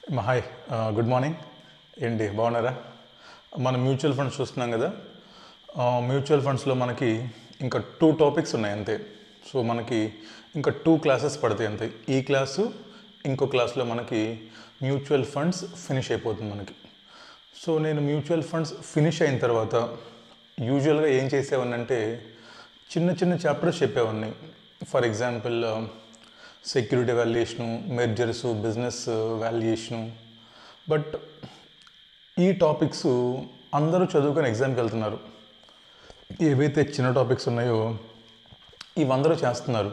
Hi, good morning. ఏంటి బాగున్నారా? మనం మ్యూచువల్ ఫండ్స్ చూస్తున్నాం కదా. మ్యూచువల్ ఫండ్స్లో మనకి ఇంకా 2 టాపిక్స్ ఉన్నాయి అంతే. సో మనకి ఇంకా 2 క్లాసెస్ పడతాయి అంతే. ఈ క్లాసు ఇంకో క్లాస్లో మనకి మ్యూచువల్ ఫండ్స్ ఫినిష్ అయిపోతుంది మనకి. సో నేను మ్యూచువల్ ఫండ్స్ ఫినిష్ అయిన తర్వాత యూజువల్గా ఏం చేసేవాడిని అంటే చిన్న చిన్న చాప్టర్స్ చెప్పేవాడిని. For example security valuation, mergers, business valuation. But ఈ టాపిక్స్ అందరూ చదువుకొని ఎగ్జామ్కి వెళ్తున్నారు. ఏవైతే చిన్న టాపిక్స్ ఉన్నాయో ఇవందరూ చేస్తున్నారు.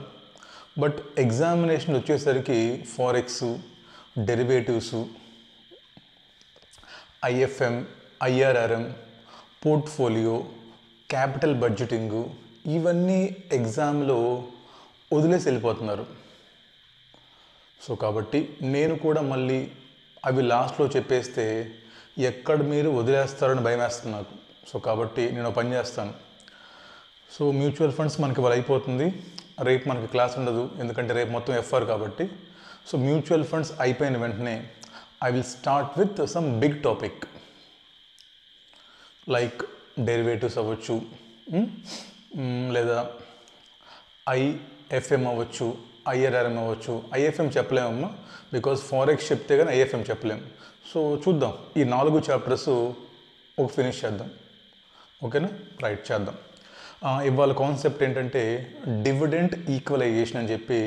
బట్ ఎగ్జామినేషన్ వచ్చేసరికి forex, derivatives, IFM, IRRM, portfolio, capital budgeting, ఇవన్నీ ఎగ్జామ్లో వదిలేసి వెళ్ళిపోతున్నారు. సో కాబట్టి నేను కూడా మళ్ళీ అవి లాస్ట్లో చెప్పేస్తే ఎక్కడ మీరు వదిలేస్తారని భయం వేస్తుంది నాకు. సో కాబట్టి నేను పని చేస్తాను. సో మ్యూచువల్ ఫండ్స్ మనకి వాళ్ళు అయిపోతుంది. రేపు మనకి క్లాస్ ఉండదు, ఎందుకంటే రేపు మొత్తం ఎఫ్ఆర్ కాబట్టి. సో మ్యూచువల్ ఫండ్స్ అయిపోయిన వెంటనే I will start with some big topic like derivatives అవ్వచ్చు, లేదా ఐఎఫ్ఎం అవ్వచ్చు, ఐఆర్ఆర్ఎం అవ్వచ్చు. ఐఎఫ్ఎం చెప్పలేమమ్మా, బికాజ్ ఫారెక్స్ చెప్తే కానీ ఐఎఫ్ఎం చెప్పలేము. సో చూద్దాం, ఈ 4 చాప్టర్స్ ఒక ఫినిష్ చేద్దాం. ఓకేనా? రైట్, చేద్దాం. ఇవాళ కాన్సెప్ట్ ఏంటంటే డివిడెండ్ ఈక్వలైజేషన్ అని చెప్పి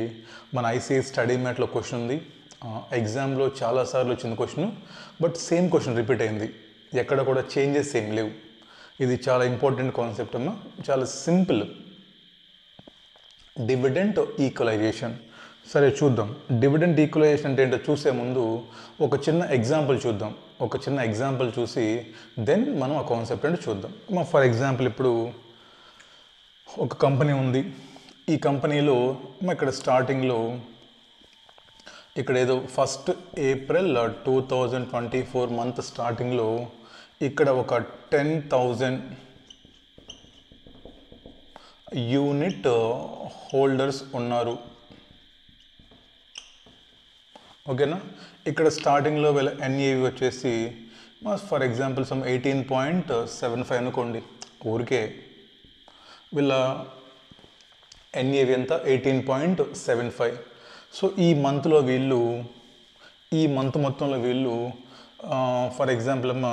మన ఐసీఎస్ స్టడీ మ్యాట్లో క్వశ్చన్ ఉంది. ఎగ్జామ్లో చాలాసార్లు వచ్చిన question, but same question repeat అయింది. ఎక్కడ కూడా చేంజెస్ ఏం లేవు. ఇది చాలా ఇంపార్టెంట్ కాన్సెప్ట్ అమ్మా, చాలా సింపుల్. Dividend equalisation. సరే చూద్దాం. డివిడెండ్ ఈక్వలైజేషన్ అంటే ఏంటో చూసే ముందు ఒక చిన్న ఎగ్జాంపుల్ చూద్దాం. ఒక చిన్న ఎగ్జాంపుల్ చూసి దెన్ మనం ఆ కాన్సెప్ట్ అంటే చూద్దాం. ఫర్ ఎగ్జాంపుల్ ఇప్పుడు ఒక కంపెనీ ఉంది. ఈ కంపెనీలో ఇక్కడ స్టార్టింగ్లో ఇక్కడ ఏదో 1st April 2024 మంత్ స్టార్టింగ్లో ఇక్కడ ఒక 10,000 యూనిట్ హోల్డర్స్ ఉన్నారు. ఓకేనా? ఇక్కడ స్టార్టింగ్లో వీళ్ళ ఎన్ఏవి వచ్చేసి ఫర్ ఎగ్జాంపుల్ సమ్ 18.75 అనుకోండి. ఊరికే వీళ్ళ ఎన్ఏవి ఎంత? 18.75. సో ఈ మంత్లో వీళ్ళు, ఈ మంత్ మొత్తంలో వీళ్ళు ఫర్ ఎగ్జాంపుల్ అమ్మ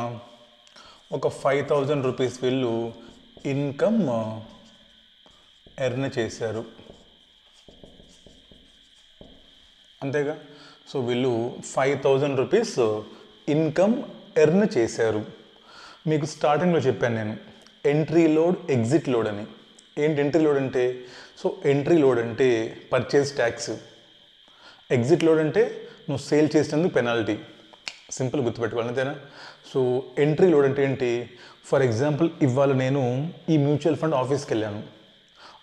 ఒక 5,000 రూపీస్ వీళ్ళు ఇన్కమ్ ఎర్న్ చేశారు. అంతేగా? సో వీళ్ళు 5,000 రూపీస్ ఇన్కమ్ ఎర్న్ చేశారు. మీకు స్టార్టింగ్లో చెప్పాను నేను ఎంట్రీ లోడ్, ఎగ్జిట్ లోడ్ అని. ఏంటి ఎంట్రీ లోడ్ అంటే? సో ఎంట్రీ లోడ్ అంటే పర్చేజ్ ట్యాక్స్, ఎగ్జిట్ లోడ్ అంటే నువ్వు సేల్ చేసినందుకు పెనాల్టీ. సింపుల్ గుర్తుపెట్టుకోవాలి, అంతేనా? సో ఎంట్రీ లోడ్ అంటే ఏంటి? ఫర్ ఎగ్జాంపుల్ ఇవాళ నేను ఈ మ్యూచువల్ ఫండ్ ఆఫీస్కి వెళ్ళాను.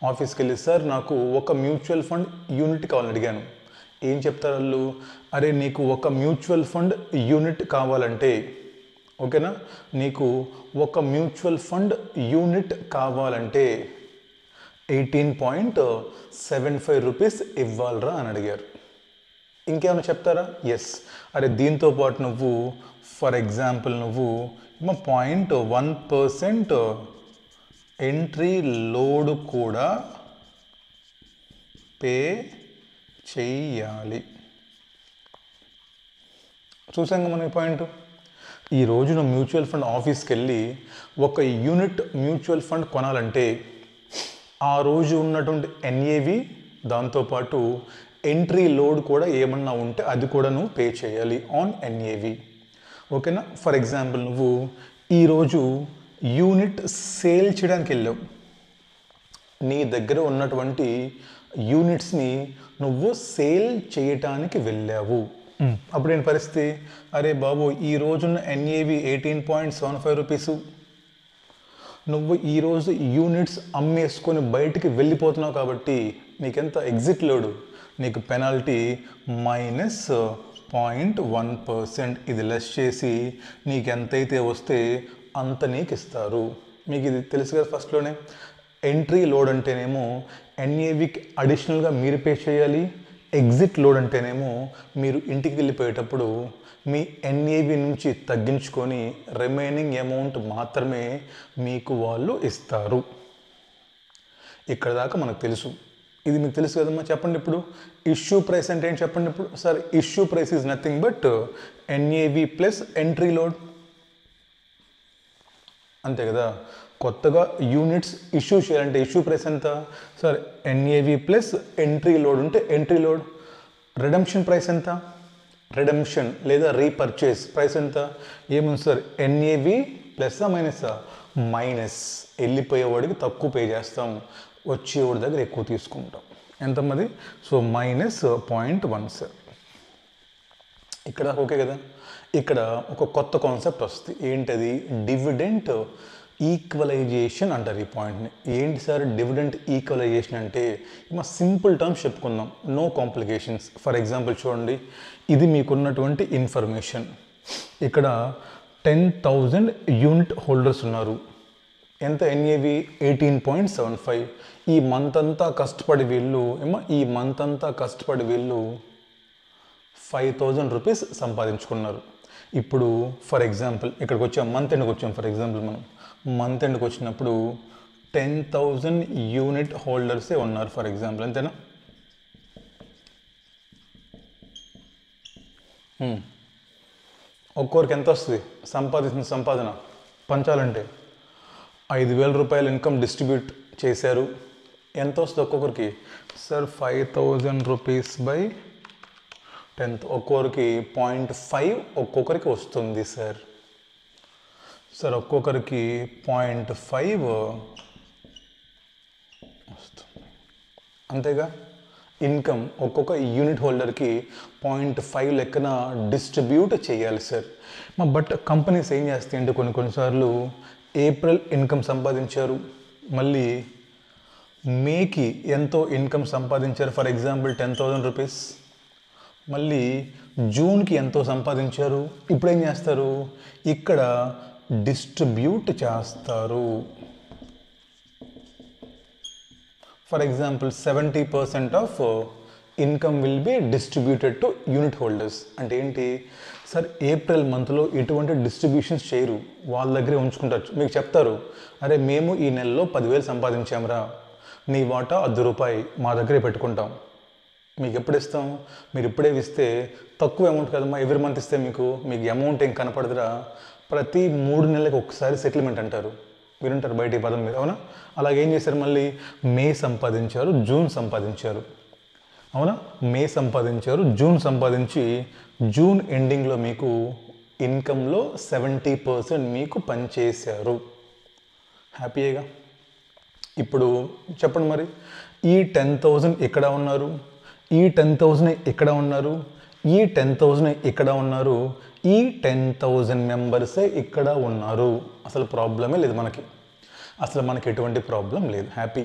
ఆఫీస్కి వెళ్ళి సార్ నాకు ఒక మ్యూచువల్ ఫండ్ యూనిట్ కావాలని అడిగాను. ఏం చెప్తారు వాళ్ళు? అరే నీకు ఒక మ్యూచువల్ ఫండ్ యూనిట్ కావాలంటే, ఓకేనా, నీకు ఒక మ్యూచువల్ ఫండ్ యూనిట్ కావాలంటే 18.75 రూపీస్ ఇవ్వాలరా అని అడిగారు. ఇంకేమైనా చెప్తారా? ఎస్. అరే దీంతో పాటు నువ్వు ఫర్ ఎగ్జాంపుల్ నువ్వు 0.1% ఎంట్రీ లోడ్ కూడా పే చెయ్యాలి. చూసాం మన పాయింట్. ఈరోజు నువ్వు మ్యూచువల్ ఫండ్ ఆఫీస్కి వెళ్ళి ఒక యూనిట్ మ్యూచువల్ ఫండ్ కొనాలంటే ఆ రోజు ఉన్నటువంటి ఎన్ఏవి, దాంతోపాటు ఎంట్రీ లోడ్ కూడా ఏమన్నా ఉంటే అది కూడా నువ్వు పే చేయాలి ఆన్ ఎన్ఏవి. ఓకేనా? ఫర్ ఎగ్జాంపుల్ నువ్వు ఈరోజు యూనిట్ సేల్ చేయడానికి వెళ్ళావు. నీ దగ్గర ఉన్నటువంటి యూనిట్స్ని నువ్వు సేల్ చేయటానికి వెళ్ళావు. అప్పుడు ఏంటి పరిస్థితి? అరే బాబు ఈ రోజున్న ఎన్ఏవి 18.75 రూపీసు, నువ్వు ఈరోజు యూనిట్స్ అమ్మేసుకొని బయటికి వెళ్ళిపోతున్నావు కాబట్టి నీకెంత ఎగ్జిట్ లోడు? నీకు పెనాల్టీ -0.1%. ఇది లెస్ చేసి నీకు ఎంతైతే వస్తే అంత నీకు ఇస్తారు. మీకు ఇది తెలుసు కదా ఫస్ట్లోనే. ఎంట్రీ లోడ్ అంటేనేమో ఎన్ఏవికి అడిషనల్గా మీరు పే చేయాలి, ఎగ్జిట్ లోడ్ అంటేనేమో మీరు ఇంటికి వెళ్ళిపోయేటప్పుడు మీ ఎన్ఏవి నుంచి తగ్గించుకొని రిమైనింగ్ అమౌంట్ మాత్రమే మీకు వాళ్ళు ఇస్తారు. ఇక్కడ దాకా మనకు తెలుసు. ఇది మీకు తెలుసు కదమ్మా. చెప్పండి ఇప్పుడు ఇష్యూ ప్రైస్ అంటే ఏంటి చెప్పండి ఇప్పుడు. Sir issue price is nothing but NAV plus entry load, అంతే కదా. కొత్తగా యూనిట్స్ ఇష్యూ చేయాలంటే ఇష్యూ ప్రైస్ ఎంత sir, NAV plus entry load ఉంటే ఎంట్రీ లోడ్. రిడమ్షన్ ప్రైస్ ఎంత, రిడమ్షన్ లేదా రీపర్చేస్ ప్రైస్ ఎంత, ఏముంది సార్, ఎన్ఏవి ప్లస్సా మైనస్సా, మైనస్. వెళ్ళిపోయేవాడికి తక్కువ పే చేస్తాం, వచ్చేవాడి దగ్గర ఎక్కువ తీసుకుంటాం. ఎంతమ్మది, సో -0.1 సార్. ఇక్కడ ఓకే కదా. ఇక్కడ ఒక కొత్త కాన్సెప్ట్ వస్తుంది, ఏంటది, డివిడెంట్ ఈక్వలైజేషన్ అంటారు ఈ పాయింట్ని. ఏంటి సార్ డివిడెంట్ ఈక్వలైజేషన్ అంటే, మా సింపుల్ టర్మ్స్ చెప్పుకుందాం, నో కాంప్లికేషన్స్. ఫర్ ఎగ్జాంపుల్ చూడండి, ఇది మీకున్నటువంటి ఇన్ఫర్మేషన్. ఇక్కడ 10,000 యూనిట్ హోల్డర్స్ ఉన్నారు. ఎంత ఎన్ఏవి, 18.75. ఈ మంత్ అంతా కష్టపడి వీళ్ళు 5,000 రూపీస్ సంపాదించుకున్నారు. ఇప్పుడు ఫర్ ఎగ్జాంపుల్ ఇక్కడికి వచ్చాం, మంత్ ఎండ్కి వచ్చాం. ఫర్ ఎగ్జాంపుల్ మనం మంత్ ఎండ్కి వచ్చినప్పుడు 10,000 యూనిట్ హోల్డర్సే ఉన్నారు ఫర్ ఎగ్జాంపుల్, అంతేనా. ఒక్కొక్కరికి ఎంత వస్తుంది సంపాదించిన సంపాదన పంచాలంటే, 5,000 రూపాయలు ఇన్కమ్ డిస్ట్రిబ్యూట్ చేశారు. ఎంత వస్తుంది ఒక్కొక్కరికి సార్, 5,000 రూపీస్ బై 10, ఒక్కొక్కరికి 0.5 ఒక్కొక్కరికి వస్తుంది సార్. సార్ ఒక్కొక్కరికి 0.5 వస్తుంది, అంతేగా. ఇన్కమ్ ఒక్కొక్క యూనిట్ హోల్డర్కి 0.5 లెక్కన డిస్ట్రిబ్యూట్ చేయాలి సార్. బట్ కంపెనీస్ ఏం చేస్తాయి అంటే కొన్నిసార్లు ఏప్రిల్ ఇన్కమ్ సంపాదించారు, మళ్ళీ మేకి ఎంతో ఇన్కమ్ సంపాదించారు, ఫర్ ఎగ్జాంపుల్ 10,000 రూపీస్, మళ్ళీ జూన్కి ఎంతో సంపాదించారు. ఇప్పుడు ఏం చేస్తారు, ఇక్కడ డిస్ట్రిబ్యూట్ చేస్తారు. For example 70% of income will be distributed to unit holders. అంటే ఏంటి సార్, ఏప్రిల్ మంత్లో ఎటువంటి డిస్ట్రిబ్యూషన్స్ చేయరు, వాళ్ళ దగ్గరే ఉంచుకుంటారు. మీకు చెప్తారు, అరే మేము ఈ నెలలో 10,000 సంపాదించాంరా, నీ వాటా ₹10 మా దగ్గరే పెట్టుకుంటాం, మీకు ఎప్పుడు ఇస్తాం, మీరు ఇప్పుడే ఇస్తే తక్కువ అమౌంట్ కదమ్మా, ఎవ్రీ మంత్ ఇస్తే మీకు అమౌంట్ ఏం కనపడదురా, ప్రతి 3 నెలలకు ఒకసారి సెటిల్మెంట్ అంటారు, మీరుంటారు బయట ఈ పదం మీద, అవునా. అలాగేం చేశారు, మళ్ళీ మే సంపాదించారు, జూన్ సంపాదించారు, అవునా. మే సంపాదించారు, జూన్ సంపాదించి జూన్ ఎండింగ్లో మీకు ఇన్కంలో 70% మీకు పనిచేశారు. హ్యాపీగా. ఇప్పుడు చెప్పండి మరి, ఈ 10,000 ఇక్కడ ఉన్నారు, ఈ 10,000 ఇక్కడ ఉన్నారు, ఈ 10,000 ఇక్కడ ఉన్నారు, ఈ 10,000 మెంబర్సే ఇక్కడ ఉన్నారు. అసలు ప్రాబ్లమే లేదు మనకి, అసలు మనకి ఎటువంటి ప్రాబ్లం లేదు, హ్యాపీ.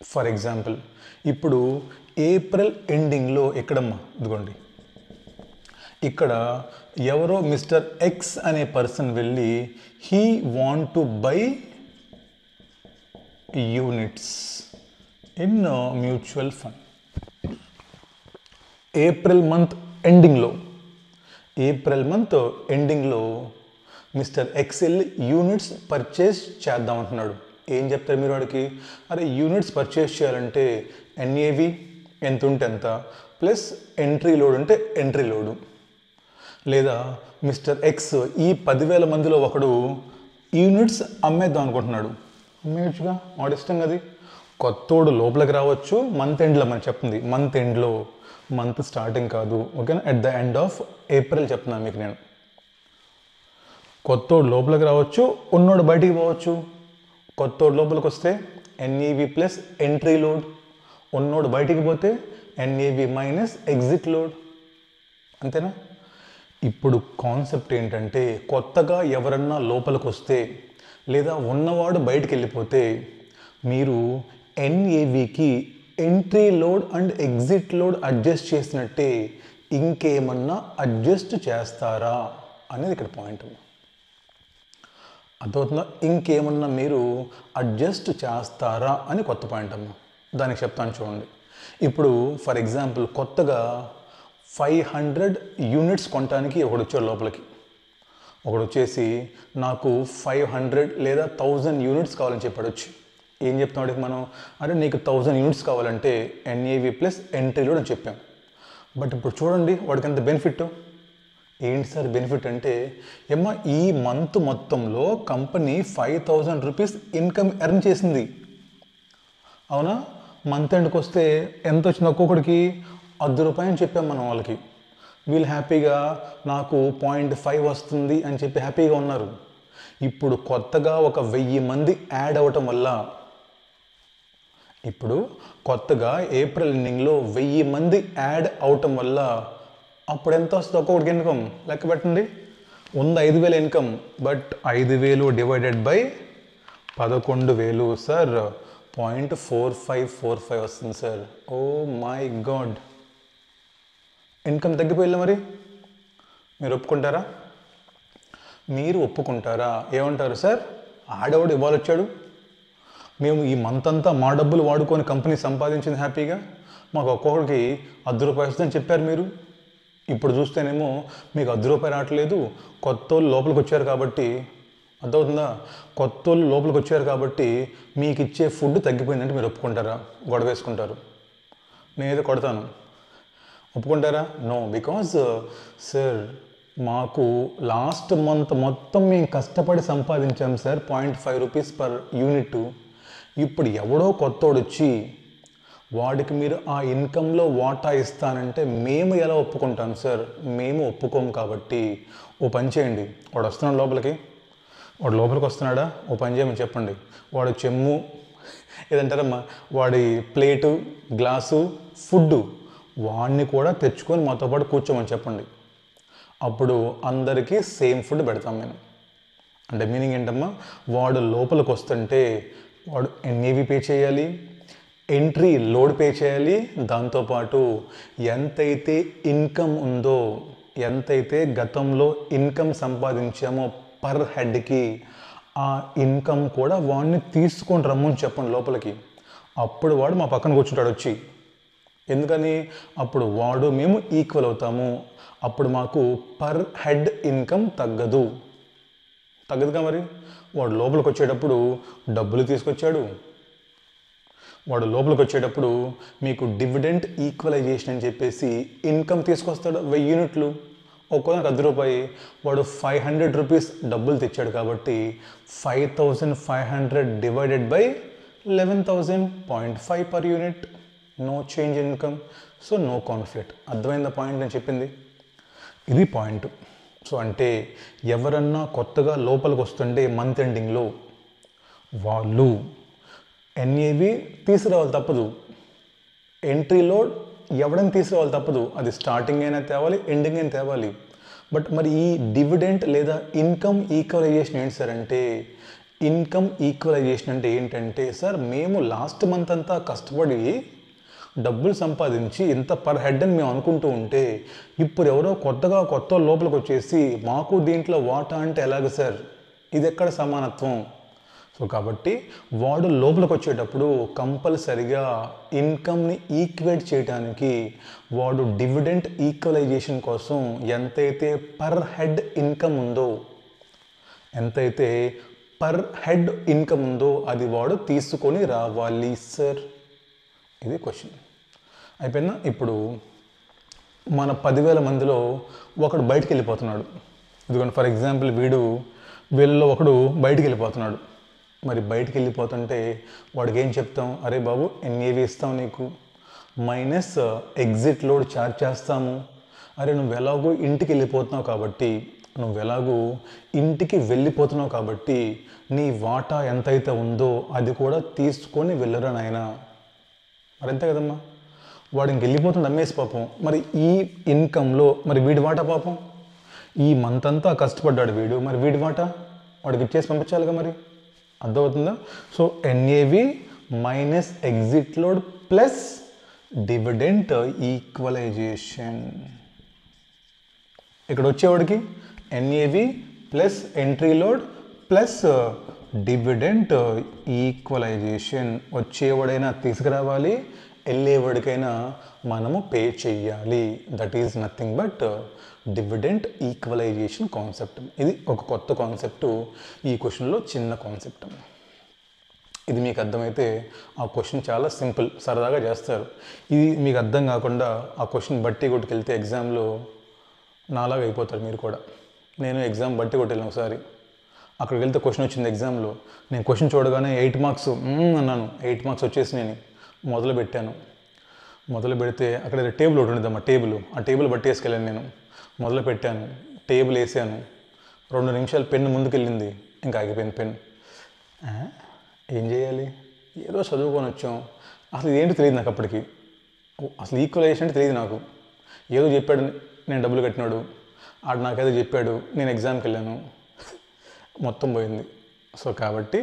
ఫర్ ఎగ్జాంపుల్ ఇప్పుడు ఏప్రిల్ ఎండింగ్లో ఎక్కడమ్మా, ఇదిగోండి ఇక్కడ ఎవరో మిస్టర్ ఎక్స్ అనే పర్సన్ వెళ్ళి he want to buy units in mutual fund. April month ఎండింగ్లో మిస్టర్ ఎక్స్ వెళ్ళి యూనిట్స్ పర్చేస్ చేద్దాం అంటున్నాడు. ఏం చెప్తారు మీరు వాడికి, అరే యూనిట్స్ పర్చేస్ చేయాలంటే ఎన్ఏవి ఎంత ఉంటే ఎంత ప్లస్ ఎంట్రీ లోడ్ ఉంటే ఎంట్రీ లోడు. లేదా మిస్టర్ ఎక్స్ ఈ 10,000 మందిలో ఒకడు యూనిట్స్ అమ్మేద్దాం అనుకుంటున్నాడు, అమ్మేయచ్చుగా, వాడు ఇష్టం కదా. కొత్తోడు లోపలికి రావచ్చు మంత్ ఎండ్లో, మనం చెప్తుంది మంత్ ఎండ్లో, మంత్ స్టార్టింగ్ కాదు, ఓకేనా, at the end of April చెప్తున్నాను మీకు నేను. కొత్తోడు లోపలికి రావచ్చు, ఉన్నోడు బయటికి పోవచ్చు. కొత్తోడు లోపలికి వస్తే ఎన్ఈవి ప్లస్ ఎంట్రీ లోడ్, ఉన్నోడు బయటికి పోతే ఎన్ఈవి మైనస్ ఎగ్జిట్ లోడ్, అంతేనా. ఇప్పుడు కాన్సెప్ట్ ఏంటంటే, కొత్తగా ఎవరన్నా లోపలికి వస్తే లేదా ఉన్నవాడు బయటికి వెళ్ళిపోతే మీరు ఎన్ఏవికి entry load and exit load adjust చేసినట్టే ఇంకేమన్నా అడ్జస్ట్ చేస్తారా అనేది ఇక్కడ పాయింట్. అర్థమవుతుందా, ఇంకేమన్నా మీరు అడ్జస్ట్ చేస్తారా అని కొత్త పాయింట్ అమ్మా. దానికి చెప్తాను చూడండి. ఇప్పుడు ఫర్ ఎగ్జాంపుల్ కొత్తగా 500 యూనిట్స్ కొనడానికి ఒకడు వచ్చాడు లోపలికి. ఒకడు వచ్చేసి నాకు 500 లేదా 1000 యూనిట్స్ కావాలని చెప్పాడు. వచ్చి ఏం చెప్తున్నాడు మనం, అరే నీకు 1000 యూనిట్స్ కావాలంటే ఎన్ఏవి ప్లస్ ఎంట్రీ లోడ్ అని చెప్పాం. బట్ ఇప్పుడు చూడండి వాడికి ఎంత బెనిఫిట్. ఏంటి సార్ బెనిఫిట్ అంటే, ఏమ్మా ఈ మంత్ మొత్తంలో కంపెనీ 5000 రూపీస్ ఇన్కమ్ ఎర్న్ చేసింది, అవునా? మంత్ ఎండ్కి వస్తే ఎంత వచ్చింది ఒక్కొక్కడికి, 10 రూపాయలు అని చెప్పాం మనం వాళ్ళకి. వీళ్ళు హ్యాపీగా నాకు 0.5 వస్తుంది అని చెప్పి హ్యాపీగా ఉన్నారు. ఇప్పుడు కొత్తగా ఒక 1000 మంది యాడ్ అవ్వటం వల్ల, ఇప్పుడు కొత్తగా ఏప్రిల్ ఎండింగ్లో 1000 మంది యాడ్ అవటం వల్ల అప్పుడు ఎంత వస్తుంది ఒక్కొక్కడికి ఇన్కమ్ లెక్క పెట్టండి. ఉంది 5000 income, but 5000 divided by 11,000 sir 0.4545 వస్తుంది sir. Oh my god, income తగ్గిపోయిందా? మరి మీరు ఒప్పుకుంటారా? మీరు ఒప్పుకుంటారా? ఏమంటారు సార్, ఆడవాడు ఇవాళ వచ్చాడు, మేము ఈ మంత్ అంతా మా డబ్బులు వాడుకొని కంపెనీ సంపాదించింది హ్యాపీగా, మాకు ఒక్కొక్కడికి 10 రూపాయలు వస్తుందని చెప్పారు మీరు. ఇప్పుడు చూస్తేనేమో మీకు 10 రూపాయలు రావట్లేదు, కొత్త వాళ్ళు లోపలికి వచ్చారు కాబట్టి, అర్థమవుతుందా? కొత్త వాళ్ళు లోపలికి వచ్చారు కాబట్టి మీకు ఇచ్చే ఫుడ్ తగ్గిపోయిందంటే మీరు ఒప్పుకుంటారా? గొడవ వేసుకుంటారు. నేనైతే కొడతాను. ఒప్పుకుంటారా? నో, బికాజ్ సార్ మాకు లాస్ట్ మంత్ మొత్తం మేము కష్టపడి సంపాదించాం సార్ 0.5 రూపీస్ పర్ యూనిట్. ఇప్పుడు ఎవడో కొత్తోడు వచ్చి వాడికి మీరు ఆ ఇన్కంలో వాటా ఇస్తానంటే మేము ఎలా ఒప్పుకుంటాం సార్? మేము ఒప్పుకోము. కాబట్టి ఓ పని చేయండి, వాడు వస్తున్నాడు లోపలికి, వాడు లోపలికి వస్తున్నాడా, ఓ పని చేయమని చెప్పండి. వాడు చెమ్ము ఏదంటారమ్మా, వాడి ప్లేటు గ్లాసు ఫుడ్ వాడిని కూడా తెచ్చుకొని మాతో పాటు కూర్చోమని చెప్పండి. అప్పుడు అందరికీ సేమ్ ఫుడ్ పెడతాం మేము. అంటే మీనింగ్ ఏంటమ్మా, వాడు లోపలికి వస్తుంటే వాడు ఎన్ఏవి పే చేయాలి, ఎంట్రీ లోడ్ పే చేయాలి, దాంతోపాటు ఎంతైతే ఇన్కమ్ ఉందో, ఎంతైతే గతంలో ఇన్కమ్ సంపాదించామో పర్ హెడ్కి ఆ ఇన్కమ్ కూడా వాడిని తీసుకొని రమ్మని చెప్పండి లోపలికి. అప్పుడు వాడు మా పక్కన కూర్చుంటాడు వచ్చి. ఎందుకని? అప్పుడు వాడు మేము ఈక్వల్ అవుతాము. అప్పుడు మాకు పర్ హెడ్ ఇన్కమ్ తగ్గదుగా. మరి వాడు లోపలికి వచ్చేటప్పుడు డబ్బులు తీసుకొచ్చాడు, వాడు లోపలికి వచ్చేటప్పుడు మీకు డివిడెంట్ ఈక్వలైజేషన్ అని చెప్పేసి ఇన్కమ్ తీసుకొస్తాడు 1000 యూనిట్లు, ఒక్కొక్కరికి 10 రూపాయి. వాడు 500 రూపీస్ డబ్బులు తెచ్చాడు కాబట్టి 5500 divided by 11,000 0.5 per unit. No change in income, so no conflict. అర్థమైందా పాయింట్ నేను చెప్పింది? ఇది పాయింట్. సో అంటే ఎవరన్నా కొత్తగా లోపలికి వస్తుంటే మంత్ ఎండింగ్లో వాళ్ళు ఎన్ఏవి తీసుకురావాలి తప్పదు, ఎంట్రీలో ఎవడని తీసుకురావాలి తప్పదు. అది స్టార్టింగ్ అయినా తేవాలి, ఎండింగ్ అయినా తేవాలి. బట్ మరి ఈ డివిడెంట్ లేదా ఇన్కమ్ ఈక్వలైజేషన్ ఏంటి సార్ అంటే, ఇన్కమ్ ఈక్వలైజేషన్ అంటే ఏంటంటే సార్, మేము లాస్ట్ మంత్ అంతా కష్టపడి డబ్బులు సంపాదించి ఇంత పర్ హెడ్ అని మేము అనుకుంటూ ఉంటే ఇప్పుడు ఎవరో కొత్త లోపలికి వచ్చేసి మాకు దీంట్లో వాటా అంటే ఎలాగ సార్? ఇది ఎక్కడ సమానత్వం? సో కాబట్టి వాడు లోపలికి వచ్చేటప్పుడు కంపల్సరిగా ఇన్కమ్ని ఈక్వేట్ చేయడానికి వాడు డివిడెంట్ ఈక్వలైజేషన్ కోసం ఎంతైతే పర్ హెడ్ ఇన్కమ్ ఉందో, ఎంతైతే పర్ హెడ్ ఇన్కమ్ ఉందో అది వాడు తీసుకొని రావాలి సార్. ఇది క్వశ్చన్. అయిపోయిందా? ఇప్పుడు మన 10,000 మందిలో ఒకడు బయటికి వెళ్ళిపోతున్నాడు. ఎందుకంటే ఫర్ ఎగ్జాంపుల్ వీళ్ళలో ఒకడు బయటికి వెళ్ళిపోతున్నాడు. మరి బయటికి వెళ్ళిపోతుంటే వాడికి ఏం చెప్తాం? అరే బాబు ఎన్ఏవి ఇస్తాం నీకు, మైనస్ ఎగ్జిట్ లోడ్ ఛార్జ్ చేస్తాము. అరే నువ్వు ఎలాగో ఇంటికి వెళ్ళిపోతున్నావు కాబట్టి నీ వాటా ఎంతైతే ఉందో అది కూడా తీసుకొని వెళ్ళరా నాయనా. మరి అంతే కదమ్మా, వాడు ఇంక వెళ్ళిపోతుంది అమ్మేసి పాపం. మరి ఈ ఇన్కంలో మరి వీడి వాటా పాపం, ఈ మంత్ అంతా కష్టపడ్డాడు వీడు, మరి వీడి వాటా వాడికి ఇచ్చేసి పంపించాలిగా. మరి అర్థమవుతుందా? So NAV minus exit load plus dividend equalization. ఇక్కడ వచ్చేవాడికి NAV plus entry load plus dividend equalization వచ్చేవాడైనా తీసుకురావాలి, వెళ్ళేవాడికైనా మనము పే చెయ్యాలి. That is nothing but dividend equalization concept. ఇది ఒక కొత్త కాన్సెప్ట్, ఈ క్వశ్చన్లో చిన్న కాన్సెప్ట్. ఇది మీకు అర్థమైతే ఆ క్వశ్చన్ చాలా సింపుల్, సరదాగా చేస్తారు. ఇది మీకు అర్థం కాకుండా ఆ క్వశ్చన్ బట్టి కొట్టుకెళ్తే ఎగ్జామ్లో నాలాగా అయిపోతారు మీరు కూడా. నేను ఎగ్జామ్ బట్టి కొట్టెళ్ళాను ఒకసారి, అక్కడికి వెళ్తే క్వశ్చన్ వచ్చింది ఎగ్జామ్లో. నేను క్వశ్చన్ చూడగానే 8 మార్క్స్ అన్నాను. 8 మార్క్స్ వచ్చేసి నేను మొదలు పెట్టాను. మొదలు పెడితే అక్కడ టేబుల్ ఒకటి ఉండేదమ్మా, ఆ టేబుల్ బట్టి వేసుకెళ్ళాను. నేను మొదలు పెట్టాను, టేబుల్ వేసాను, 2 నిమిషాలు పెన్ను ముందుకెళ్ళింది, ఇంకా ఆగిపోయింది పెన్. ఏం చేయాలి, ఏదో చదువుకొని వచ్చాం, అసలు ఏంటో తెలియదు నాకు అప్పటికి. అసలు ఈక్వలైజేషన్ అంటే తెలియదు నాకు. ఏదో చెప్పాడు, నేను డబ్బులు కట్టినాడు, ఆడు నాకేదో చెప్పాడు, నేను ఎగ్జామ్కి వెళ్ళాను, మొత్తం పోయింది. సో కాబట్టి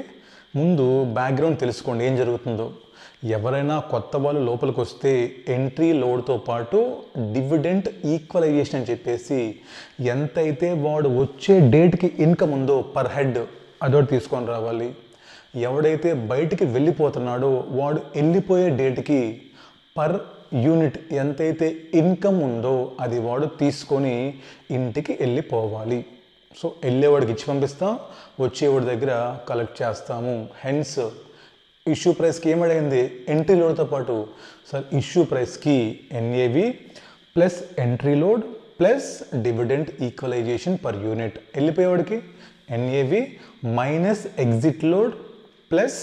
ముందు బ్యాక్గ్రౌండ్ తెలుసుకోండి ఏం జరుగుతుందో. ఎవరైనా కొత్త వాళ్ళు లోపలికి వస్తే ఎంట్రీ లోడ్తో పాటు డివిడెంట్ ఈక్వలైజేషన్ అని చెప్పేసి ఎంతైతే వాడు వచ్చే డేట్కి ఇన్కమ్ ఉందో పర్ హెడ్ అదొకటి తీసుకొని రావాలి. ఎవడైతే బయటికి వెళ్ళిపోతున్నాడో వాడు వెళ్ళిపోయే డేట్కి పర్ యూనిట్ ఎంతైతే ఇన్కమ్ ఉందో అది వాడు తీసుకొని ఇంటికి వెళ్ళిపోవాలి. సో వెళ్ళేవాడికి ఇచ్చి పంపిస్తాం, వచ్చేవాడి దగ్గర కలెక్ట్ చేస్తాము. హెన్స్ ఇష్యూ ప్రైస్కి ఏమడిగింది, ఎంట్రీ లోడ్తో పాటు. సార్ ఇష్యూ ప్రైస్కి NAV plus entry load plus dividend equalization per unit. వెళ్ళిపోయేవాడికి NAV minus exit load plus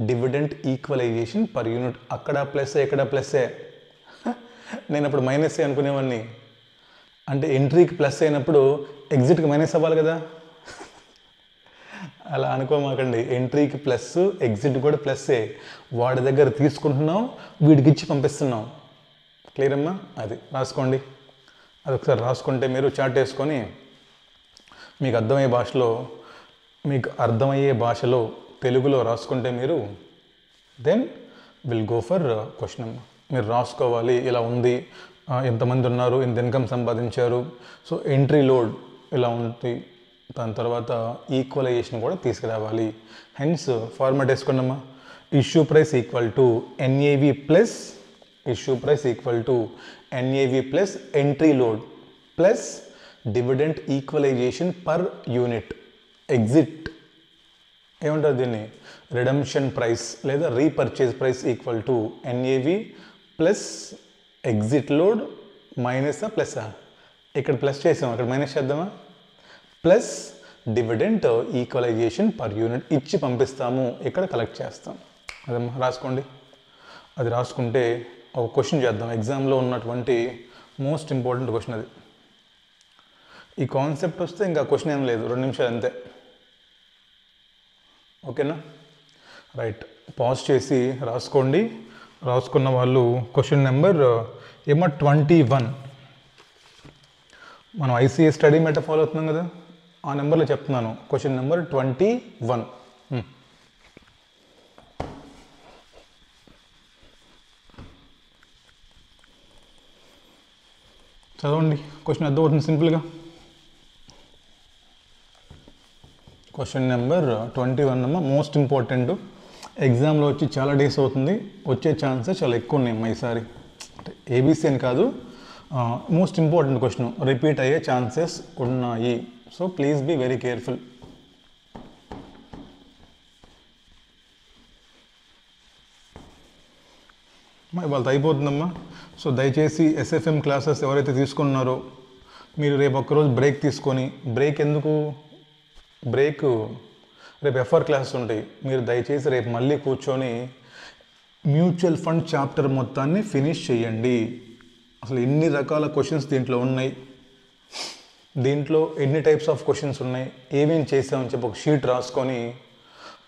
dividend equalization per unit. అక్కడ ప్లస్ ఎక్కడ ప్లస్సే. నేను అప్పుడు మైనస్సే అనుకునేవాడిని. అంటే ఎంట్రీకి ప్లస్ అయినప్పుడు ఎగ్జిట్కి మైనస్ అవ్వాలి కదా. అలా అనుకోమాకండి, ఎంట్రీకి ప్లస్ ఎగ్జిట్ కూడా ప్లస్సే. వాడి దగ్గర తీసుకుంటున్నాం, వీడికి ఇచ్చి పంపిస్తున్నాం. క్లియర్ అమ్మా? అది రాసుకోండి. అది ఒకసారి రాసుకుంటే మీరు చార్ట్ వేసుకొని మీకు అర్థమయ్యే భాషలో తెలుగులో రాసుకుంటే మీరు then will go for question. మీరు రాసుకోవాలి, ఇలా ఉంది, ఎంతమంది ఉన్నారు, ఇంత ఇన్కమ్ సంపాదించారు, సో ఎంట్రీ లోడ్ ఇలా ఉంది, దాని తర్వాత ఈక్వలైజేషన్ కూడా తీసుకురావాలి. హెన్స్ ఫార్మాట్ వేసుకున్నామా, issue price equal to NAV plus entry load plus dividend equalization per unit. Exit ఏమంటారు దీన్ని, రిడమ్షన్ ప్రైస్ లేదా repurchase price equal to NAV plus exit load minus ప్లస్సా, ఇక్కడ ప్లస్ చేసాం, అక్కడ మైనస్ చేద్దామా, plus dividend equalization per unit ఇచ్చి పంపిస్తాము, ఇక్కడ కలెక్ట్ చేస్తాం. అదమ్మా రాసుకోండి. అది రాసుకుంటే ఒక క్వశ్చన్ చేద్దాం. ఎగ్జామ్లో ఉన్నటువంటి మోస్ట్ ఇంపార్టెంట్ క్వశ్చన్ అది. ఈ కాన్సెప్ట్ వస్తే ఇంకా క్వశ్చన్ ఏం లేదు, 2 నిమిషాలు అంతే. ఓకేనా? రైట్, పాజ్ చేసి రాసుకోండి. రాసుకున్న వాళ్ళు క్వశ్చన్ నెంబర్ 21 మనం ఐసీఏ స్టడీ మెటా ఫాలో అవుతున్నాం కదా, ఆ నెంబర్లో చెప్తున్నాను. Question number 21. చదవండి, క్వశ్చన్ అర్థమవుతుంది సింపుల్గా. క్వశ్చన్ నెంబర్ 21 అమ్మ, మోస్ట్ ఇంపార్టెంట్. ఎగ్జామ్లో వచ్చి చాలా డేస్ అవుతుంది, వచ్చే ఛాన్సెస్ చాలా ఎక్కువ ఉన్నాయి ఈసారి. అంటే ఏబీసీ అని కాదు, మోస్ట్ ఇంపార్టెంట్ క్వశ్చన్, రిపీట్ అయ్యే ఛాన్సెస్ ఉన్నాయి. So please be very careful. ఇవాళ అయిపోతుందమ్మా. సో దయచేసి ఎస్ఎఫ్ఎం క్లాసెస్ ఎవరైతే తీసుకున్నారో మీరు రేపు ఒక్కరోజు బ్రేక్ తీసుకొని, బ్రేక్ ఎందుకు, రేపు ఎఫ్ఆర్ క్లాసెస్ ఉంటాయి, మీరు దయచేసి రేపు మళ్ళీ కూర్చొని మ్యూచువల్ ఫండ్ చాప్టర్ మొత్తాన్ని ఫినిష్ చేయండి. అసలు ఎన్ని రకాల క్వశ్చన్స్ దీంట్లో ఉన్నాయి, దీంట్లో ఎన్ని టైప్స్ ఆఫ్ క్వశ్చన్స్ ఉన్నాయి, ఏమేమి చేసామని చెప్పి ఒక షీట్ రాసుకొని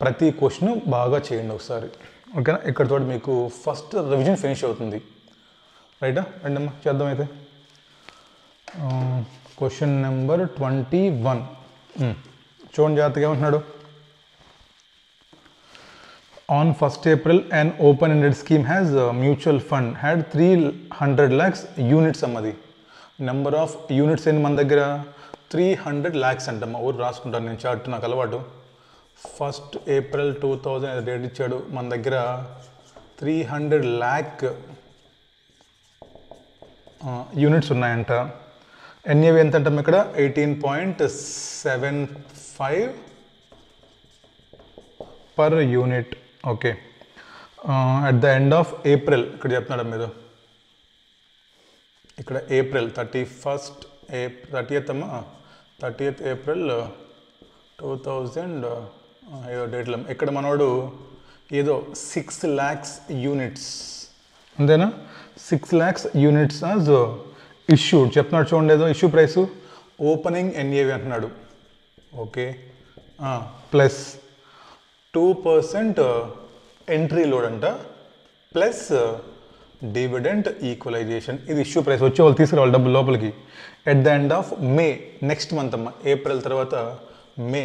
ప్రతి క్వశ్చన్ బాగా చేయండి ఒకసారి. ఓకేనా? ఇక్కడితో మీకు ఫస్ట్ రివిజన్ ఫినిష్ అవుతుంది. రైటా? రండమ్మా చేద్దాం అయితే. క్వశ్చన్ నెంబర్ 21 చూడండి జాగ్రత్తగా ఏమంటున్నాడు. On 1st April, an open-ended scheme has mutual fund had 300 lakhs units అమ్మది. నెంబర్ ఆఫ్ యూనిట్స్ ఏంటి మన దగ్గర, 300 lakhs అంటమ్మా. ఊరు రాసుకుంటాను నేను చార్ట్, నాకు అలవాటు. 1st April 2000 డేట్ ఇచ్చాడు. మన దగ్గర 300 lakh యూనిట్స్ ఉన్నాయంట. ఎన్ఏవి ఎంత అంటాం ఇక్కడ 18.75 per unit. Okay, at the end of April ఇక్కడ చెప్తున్నాడు మీరు, ఇక్కడ ఏప్రిల్ 30th ఏప్రిల్ 2000 ఏదో డేట్లో ఇక్కడ మనోడు ఏదో 6 lakhs యూనిట్స్ అంతేనా, 6 lakhs యూనిట్స్ యాజ్ ఇష్యూడ్ చెప్తున్నాడు. చూడండి ఏదో ఇష్యూ ప్రైస్ ఓపెనింగ్ ఎన్ఏవి అంటున్నాడు. ఓకే, ప్లస్ 2% ఎంట్రీ లోడ్ అంట, ప్లస్ డివిడెంట్ ఈక్వలైజేషన్. ఇది ఇష్యూ ప్రైస్, వచ్చే వాళ్ళు తీసుకురావాలి డబ్బులు లోపలికి. At the end of May, next month అమ్మ, ఏప్రిల్ తర్వాత మే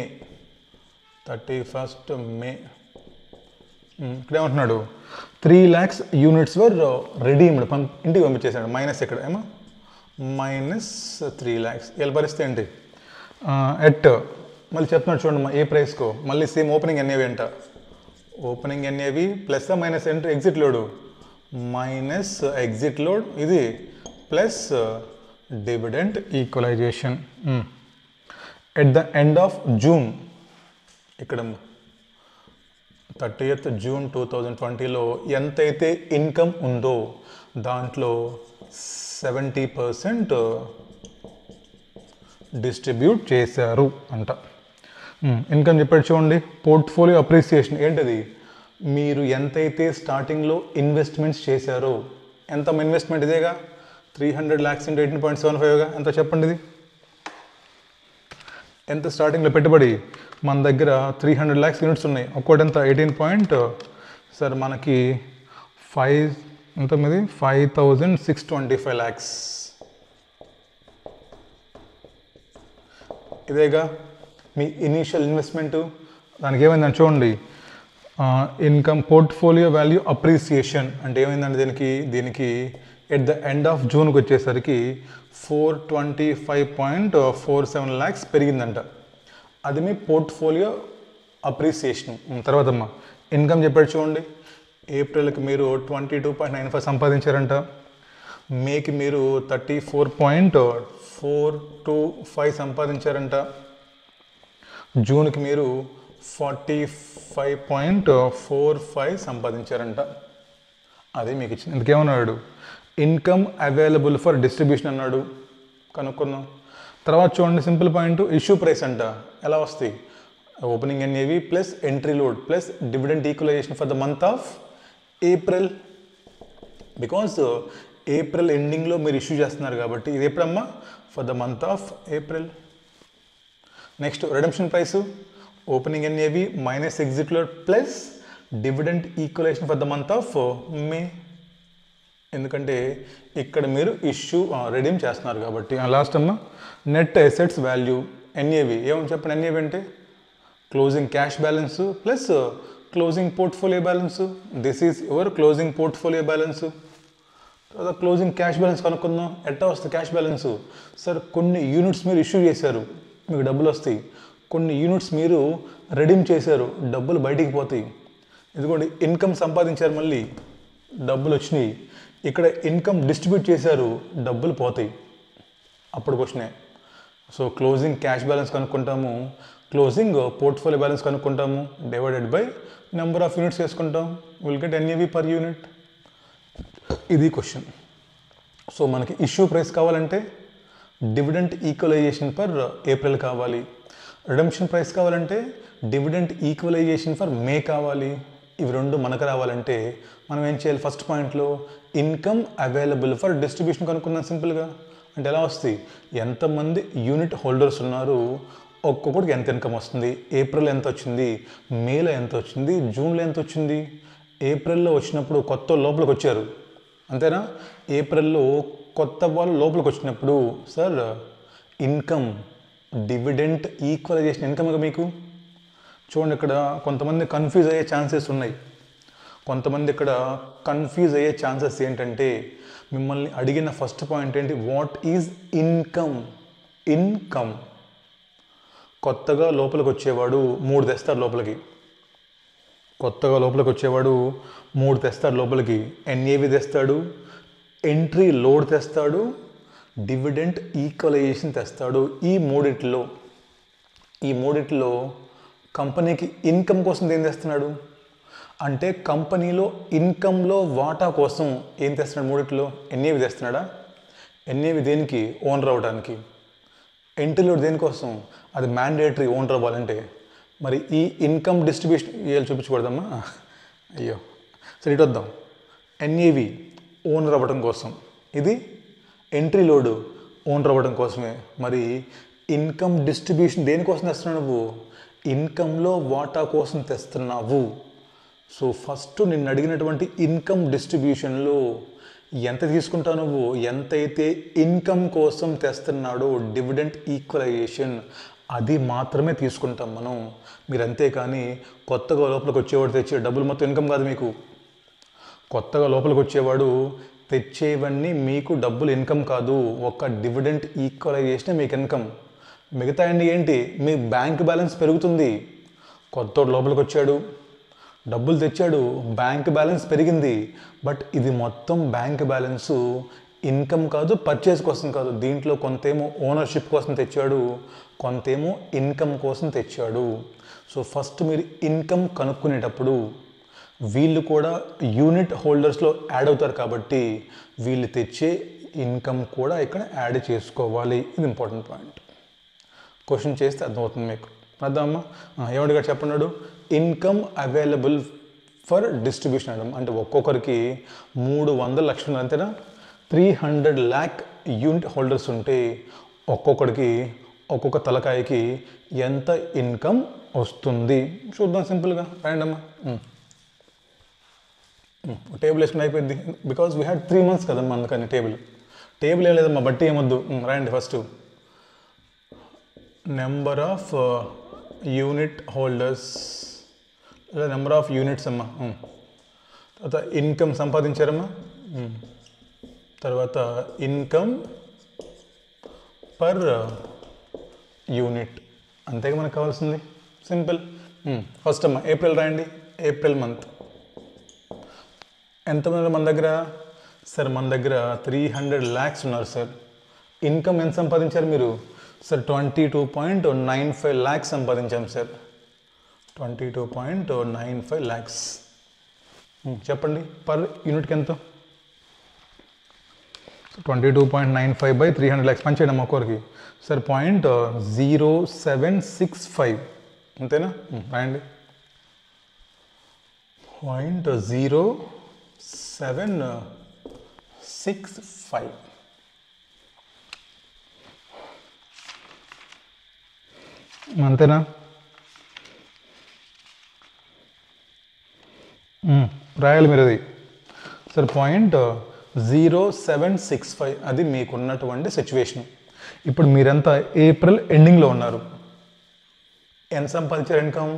31st మే ఇక్కడేమంటున్నాడు 3 lakhs యూనిట్స్ వర్ రెడీమ్డ్, ఇంటికి పంపించేసాడు. మైనస్ ఇక్కడ ఏమో -3 lakhs. వీళ్ళ పరిస్థితి ఏంటి? ఎట్ మళ్ళీ చెప్తున్నాడు చూడండి ఏ ప్రైస్కో, మళ్ళీ సేమ్ ఓపెనింగ్ ఎన్ఏవి అంట. Opening NAV plus minus entry exit load, minus exit load ఇది, plus dividend equalization. At the end of June ఇక్కడ 30th June 2020లో ఎంతైతే ఇన్కమ్ ఉందో దాంట్లో 70% డిస్ట్రిబ్యూట్ చేశారు అంట. ఇన్కమ్ చెప్పాడు చూడండి. పోర్ట్ఫోలియో అప్రిసియేషన్ ఏంటది? మీరు ఎంతైతే స్టార్టింగ్లో ఇన్వెస్ట్మెంట్స్ చేశారో, ఎంత ఇన్వెస్ట్మెంట్ ఇదేగా 300 lakhs into 18.75గా ఎంత చెప్పండి. ఇది ఎంత స్టార్టింగ్లో పెట్టుబడి? మన దగ్గర 300 lakhs యూనిట్స్ ఉన్నాయి. ఒక్కోటి ఎంత 18 సార్ మనకి 5,625 lakhs ఇదేగా మీ ఇనీషియల్ ఇన్వెస్ట్మెంట్. దానికి ఏమైందని చూడండి, ఇన్కమ్ పోర్ట్ఫోలియో వాల్యూ అప్రిసియేషన్ అంటే ఏమైందండి దీనికి ఎట్ ద ఎండ్ ఆఫ్ జూన్కి వచ్చేసరికి 425.47 lakhs పెరిగిందంట. అది మీ పోర్ట్ఫోలియో అప్రిసియేషన్. తర్వాత అమ్మ ఇన్కమ్ చెప్పాడు చూడండి. ఏప్రిల్కి మీరు 22.95 సంపాదించారంట, మేకి మీరు 34.425 సంపాదించారంట, జూన్కి మీరు 45.45 సంపాదించారంట. అది మీకు ఇచ్చింది. ఇంకేమన్నాడు? ఇన్కమ్ అవైలబుల్ ఫర్ డిస్ట్రిబ్యూషన్ అన్నాడు, కనుక్కున్నాం. తర్వాత చూడండి సింపుల్ పాయింట్, ఇష్యూ ప్రైస్ అంట. ఎలా వస్తాయి? Opening NAV plus entry load plus dividend equalization for the month of April. Because April ఎండింగ్లో మీరు ఇష్యూ చేస్తున్నారు కాబట్టి ఇది ఎప్పుడమ్మా? For the month of April. Next redemption price opening NAV minus exit load plus dividend equalization for the month of May. ఎందుకంటే ఇక్కడ మీరు issue redeem చేస్తున్నారు కాబట్టి. లాస్ట్ అమ్మ నెట్ అసెట్స్ వాల్యూ ఎన్ఏవి. ఏమని చెప్పండి? ఎన్ఏవి అంటే closing cash balance plus closing portfolio balance. This is your closing portfolio balance. తర్వాత క్లోజింగ్ క్యాష్ బ్యాలెన్స్ కనుక్కుందాం. ఎట్టా వస్తుంది క్యాష్ బ్యాలెన్స్? సార్ కొన్ని యూనిట్స్ మీరు ఇష్యూ చేశారు, మీకు డబ్బులు వస్తాయి. కొన్ని యూనిట్స్ మీరు రెడీమ్ చేశారు, డబ్బులు బయటికి పోతాయి. ఎందుకంటే ఇన్కమ్ సంపాదించారు, మళ్ళీ డబ్బులు వచ్చినాయి. ఇక్కడ ఇన్కమ్ డిస్ట్రిబ్యూట్ చేశారు, డబ్బులు పోతాయి. అప్పుడు క్వశ్చనే. సో క్లోజింగ్ క్యాష్ బ్యాలెన్స్ కనుక్కుంటాము, క్లోజింగ్ పోర్ట్ఫోలియో బ్యాలెన్స్ కనుక్కుంటాము, divided by number of units వేసుకుంటాం, will get NAV per unit. ఇది క్వశ్చన్. సో మనకి ఇష్యూ ప్రైస్ కావాలంటే డివిడెంట్ ఈక్వలైజేషన్ ఫర్ ఏప్రిల్ కావాలి, రిడెంప్షన్ ప్రైస్ కావాలంటే డివిడెంట్ ఈక్వలైజేషన్ ఫర్ మే కావాలి. ఇవి రెండు మనకు రావాలంటే మనం ఏం చేయాలి? ఫస్ట్ పాయింట్లో ఇన్కమ్ అవైలబుల్ ఫర్ డిస్ట్రిబ్యూషన్ కనుక్కున్నాం సింపుల్గా. అంటే ఎలా వస్తాయి? ఎంతమంది యూనిట్ హోల్డర్స్ ఉన్నారు, ఒక్కొక్కటికి ఎంత ఇన్కమ్ వస్తుంది, ఏప్రిల్ ఎంత వచ్చింది, మేలో ఎంత వచ్చింది, జూన్లో ఎంత వచ్చింది. ఏప్రిల్లో వచ్చినప్పుడు కొత్త లోపలికి వచ్చారు, అంతేనా? ఏప్రిల్లో కొత్త వాళ్ళు లోపలికి వచ్చినప్పుడు sir income dividend equalisation income మీకు చూడండి. ఇక్కడ కొంతమంది కన్ఫ్యూజ్ అయ్యే ఛాన్సెస్ ఉన్నాయి. కొంతమంది ఇక్కడ కన్ఫ్యూజ్ అయ్యే ఛాన్సెస్ ఏంటంటే, మిమ్మల్ని అడిగిన ఫస్ట్ పాయింట్ ఏంటి? What is income? ఇన్కమ్ కొత్తగా లోపలికి వచ్చేవాడు 3 తెస్తారు లోపలికి. కొత్తగా లోపలికి వచ్చేవాడు 3 తెస్తాడు లోపలికి. ఎన్ఏవి తెస్తాడు, ఎంట్రీ లోడ్ తెస్తాడు, డివిడెంట్ ఈక్వలైజేషన్ తెస్తాడు. ఈ మూడిట్లో కంపెనీకి ఇన్కమ్ కోసం ఏం తెస్తున్నాడు అంటే కంపెనీలో ఇన్కంలో వాటా కోసం ఏం తెస్తున్నాడు? మూడిట్లో ఎన్ఏవి తెస్తున్నాడా? ఎన్ఏవి దేనికి? ఓనర్ అవ్వడానికి. ఎంట్రీ లోడ్ దేనికోసం? అది మ్యాండేటరీ ఓనర్ అవ్వాలంటే. మరి ఈ ఇన్కమ్ డిస్ట్రిబ్యూషన్ ఇవాళ చూపించకూడదమ్మా, అయ్యో. సరే ఇటు వద్దాం. ఎన్ఏవి ఓనర్ అవ్వడం కోసం, ఇది ఎంట్రీ లోడ్ ఓనర్ అవ్వడం కోసమే. మరి ఇన్కమ్ డిస్ట్రిబ్యూషన్ దేనికోసం తెస్తున్నావు? నువ్వు ఇన్కంలో వాటా కోసం తెస్తున్నావు. సో ఫస్ట్ నిన్ను అడిగినటువంటి ఇన్కమ్ డిస్ట్రిబ్యూషన్లో ఎంత తీసుకుంటావు నువ్వు? ఎంతైతే ఇన్కమ్ కోసం తెస్తున్నాడో డివిడెంట్ ఈక్వలైజేషన్ అది మాత్రమే తీసుకుంటాం మనం. మీరు అంతేకాని కొత్తగా లోపలికి వచ్చేవాడు తెచ్చే డబ్బులు మొత్తం ఇన్కమ్ కాదు మీకు. కొత్తగా లోపలికి వచ్చేవాడు తెచ్చేవన్నీ మీకు డబ్బులు ఇన్కమ్ కాదు. ఒక డివిడెంట్ ఈక్వలైజేషన్ మీకు ఇన్కమ్. మిగతా అన్నీ ఏంటి? మీ బ్యాంక్ బ్యాలెన్స్ పెరుగుతుంది. కొత్తోడు లోపలికి వచ్చాడు, డబ్బులు తెచ్చాడు, బ్యాంక్ బ్యాలెన్స్ పెరిగింది. బట్ ఇది మొత్తం బ్యాంక్ బ్యాలెన్సు ఇన్కమ్ కాదు, పర్చేస్ కోసం కాదు. దీంట్లో కొంతేమో ఓనర్షిప్ కోసం తెచ్చాడు, కొంతేమో ఇన్కమ్ కోసం తెచ్చాడు. సో ఫస్ట్ మీరు ఇన్కమ్ కనుక్కునేటప్పుడు వీళ్ళు కూడా యూనిట్ హోల్డర్స్లో యాడ్ అవుతారు కాబట్టి వీళ్ళు తెచ్చే ఇన్కమ్ కూడా ఇక్కడ యాడ్ చేసుకోవాలి. ఇది ఇంపార్టెంట్ పాయింట్. క్వశ్చన్ చేస్తే అర్థమవుతుంది మీకు. అర్థమమ్మా? ఏమడిగా చెప్పన్నాడు? ఇన్కమ్ అవైలబుల్ ఫర్ డిస్ట్రిబ్యూషన్ అడం అంటే ఒక్కొక్కరికి 300 లక్షలు, అంతేనా? 300 lakh యూనిట్ హోల్డర్స్ ఉంటే ఒక్కొక్కడికి ఒక్కొక్క తలకాయకి ఎంత ఇన్కమ్ వస్తుంది చూద్దాం. సింపుల్గా రాయండమ్మా. టేబుల్ వేసుకుని అయిపోయింది. బికాజ్ వీ హ్యాడ్ 3 months కదమ్మా, అందుకని టేబుల్ ఏం లేదమ్మా, బట్టి ఏమొద్దు. రాయండి. First number of unit holders లేదా నెంబర్ ఆఫ్ యూనిట్స్ అమ్మా. తర్వాత ఇన్కమ్ సంపాదించారమ్మా. తర్వాత ఇన్కమ్ పర్ యూనిట్, అంతేగా మనకు కావాల్సింది. సింపుల్. ఫస్ట్ అమ్మా ఏప్రిల్ రాయండి. ఏప్రిల్ మంత్ ఎంతమంది మన దగ్గర? సార్ మన దగ్గర 300 lakhs ఉన్నారు సార్. ఇన్కమ్ ఎంత సంపాదించారు మీరు? సార్ 22.95 lakhs సంపాదించాం సార్. 22.95 lakhs. చెప్పండి పర్ యూనిట్కి ఎంత? 22.95 by 300 lakhs పంచేయడం ఒక్కొక్కరికి. సార్ 0.0765 అంతేనా? రాయండి. 0.0765. అంతేనా? రాయాలి మీరు అది. సార్ 0.0765 అది మీకున్నటువంటి సిచ్యువేషన్. ఇప్పుడు మీరంతా ఏప్రిల్ ఎండింగ్లో ఉన్నారు. ఎంత సంపాదించారు ఇన్కమ్?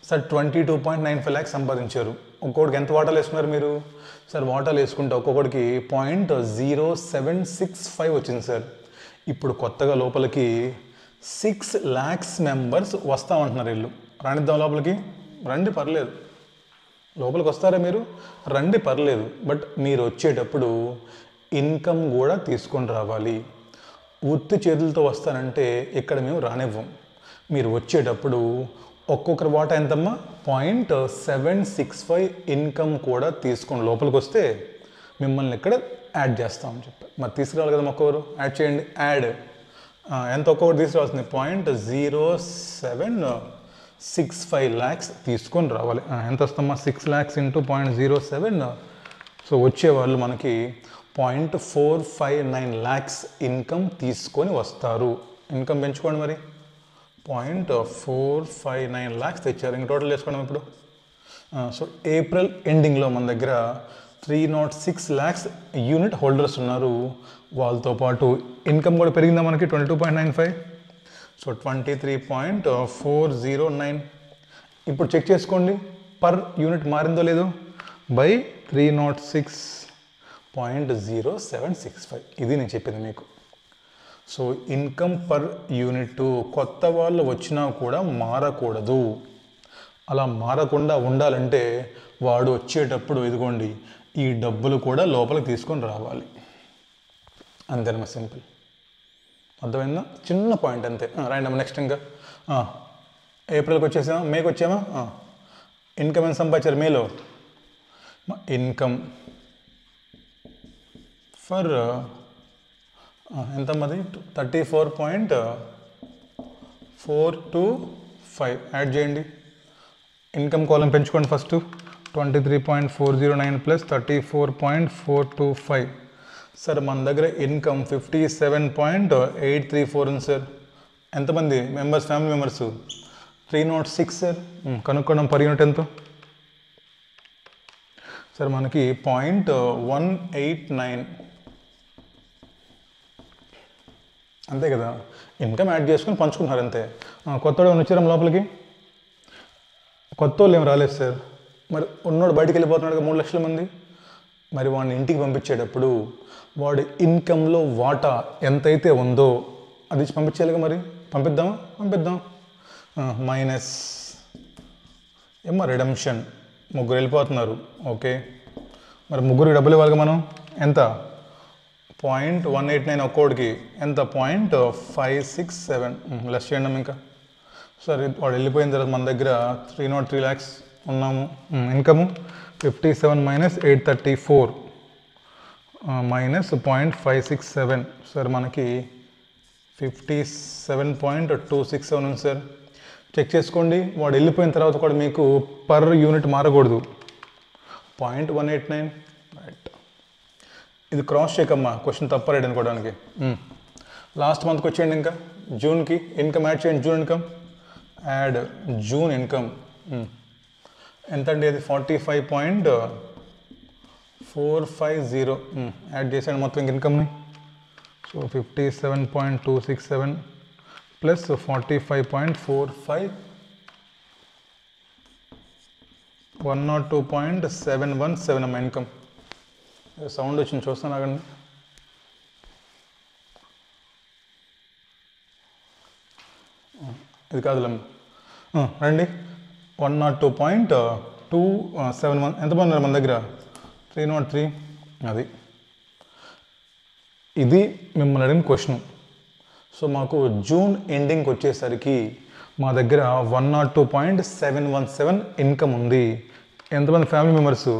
సార్ 22.95 lakhs సంపాదించారు. ఒక్కొక్కడికి ఎంత వాటాలు వేసుకున్నారు మీరు? సార్ వాటాలు వేసుకుంటే ఒక్కొక్కడికి 0.0765 వచ్చింది సార్. ఇప్పుడు కొత్తగా లోపలికి 6 lakhs మెంబర్స్ వస్తామంటున్నారు. వీళ్ళు రానిద్దాం లోపలికి. రండి, పర్లేదు. లోపలికి వస్తారా మీరు? రండి, పర్లేదు. బట్ మీరు వచ్చేటప్పుడు ఇన్కమ్ కూడా తీసుకొని రావాలి. ఉత్తి చేతులతో వస్తానంటే ఇక్కడ మేము రానివ్వం. మీరు వచ్చేటప్పుడు ఒక్కొక్కరి వాటా ఎంతమ్మా? 0.765 ఇన్కమ్ కూడా తీసుకొని లోపలికి వస్తే మిమ్మల్ని ఇక్కడ యాడ్ చేస్తామని చెప్పారు. మరి తీసుకురావాలి కదా ఒక్కొక్కరు. యాడ్ చేయండి. యాడ్ ఎంత ఒక్కొక్కటి తీసుకురావాల్సింది? 0.0765 lakhs తీసుకొని రావాలి. ఎంత వస్తామా? 6 lakhs into 0.07. సో వచ్చేవాళ్ళు మనకి 0.459 lakhs ఇన్కమ్ తీసుకొని వస్తారు. ఇన్కమ్ పెంచుకోండి మరి. 0.459 lakhs తెచ్చారు. ఇంక టోటల్ చేసుకోండి ఇప్పుడు. సో ఏప్రిల్ ఎండింగ్లో మన దగ్గర 306 lakhs యూనిట్ హోల్డర్స్ ఉన్నారు. వాళ్ళతో పాటు ఇన్కమ్ కూడా పెరిగిందా మనకి? 22.95. సో 23.409. ఇప్పుడు చెక్ చేసుకోండి పర్ యూనిట్ మారిందో లేదో. బై 306.0765. ఇది నేను చెప్పింది మీకు. సో ఇన్కమ్ పర్ యూనిట్ కొత్త వాళ్ళు వచ్చినా కూడా మారకూడదు. అలా మారకుండా ఉండాలంటే వాడు వచ్చేటప్పుడు ఇదిగోండి ఈ డబ్బులు కూడా లోపలికి తీసుకొని రావాలి. అంతేనమ్మా, సింపుల్. అర్థమైందా? చిన్న పాయింట్ అంతే. రాయండి నెక్స్ట్. ఇంకా ఏప్రిల్కి వచ్చేసామా, మేకి వచ్చామా? ఇన్కమ్ ఎంత సంపాదించారు మేలో? ఇన్కమ్ ఫర్ ఎంతమ్మది? 34.425 యాడ్ చేయండి. ఇన్కమ్ కాలం పెంచుకోండి ఫస్ట్. 23.409 ప్లస్ 34.425. సార్ మన దగ్గర ఇన్కమ్ 57.834 ఉంది సార్. ఎంతమంది మెంబర్స్, ఫ్యామిలీ మెంబర్స్? 306 సార్. కనుక్కోవడం పర్ యూనిట్ ఎంతో సార్? మనకి 0.189 అంతే కదా. ఇన్కమ్ యాడ్ చేసుకొని పంచుకుంటున్నారు అంతే. కొత్త వాళ్ళు వచ్చారా లోపలికి? కొత్త వాళ్ళు ఏం రాలేదు సార్. మరి ఉన్నోడు బయటికి వెళ్ళిపోతున్నాడు 3 లక్షల మంది. మరి వాడిని ఇంటికి పంపించేటప్పుడు వాడి ఇన్కంలో వాటా ఎంతైతే ఉందో అది ఇచ్చి పంపించేయాలిగా. మరి పంపిద్దామా? పంపిద్దాం. మైనస్ ఏమో రిడమ్షన్, ముగ్గురు వెళ్ళిపోతున్నారు. ఓకే, మరి ముగ్గురికి డబ్బులు ఇవ్వాలి మనం. ఎంత? 0.189 ఒక్కోడికి ఎంత? 0.567. లెస్ చేయండి ఇంకా. సరే, వాడు వెళ్ళిపోయిన తర్వాత మన దగ్గర 303 lakhs ఉన్నాము. Income 57 minus 834 minus 0.567. సార్ మనకి 57.267 ఉంది సార్. చెక్ చేసుకోండి. వాడు వెళ్ళిపోయిన తర్వాత కూడా మీకు పర్ యూనిట్ మారకూడదు. 0.189. రైట్. ఇది క్రాస్ చెక్ అమ్మా, క్వశ్చన్ తప్పరేడు అనుకోవడానికి. లాస్ట్ మంత్కి వచ్చేయండి. ఇంకా జూన్కి ఇన్కమ్ యాడ్ చేయండి. June income add. June income ఎంత అండి? అది 45.450 యాడ్ చేసాడు మొత్తం ఇన్కమ్ని. సో 57.267 ప్లస్ 45.45 102.717 అమ్మ ఇన్కమ్. సౌండ్ వచ్చింది, చూస్తాను ఆగండి. ఇది కాదులమ్మ, రండి. 102.271. ఎంతమంది ఉన్నారు మన దగ్గర? 303. అది ఇది మిమ్మల్ని అడిగిన క్వశ్చన్. సో మాకు జూన్ ఎండింగ్కి వచ్చేసరికి మా దగ్గర 102.717 ఇన్కమ్ ఉంది. ఎంతమంది ఫ్యామిలీ మెంబర్స్?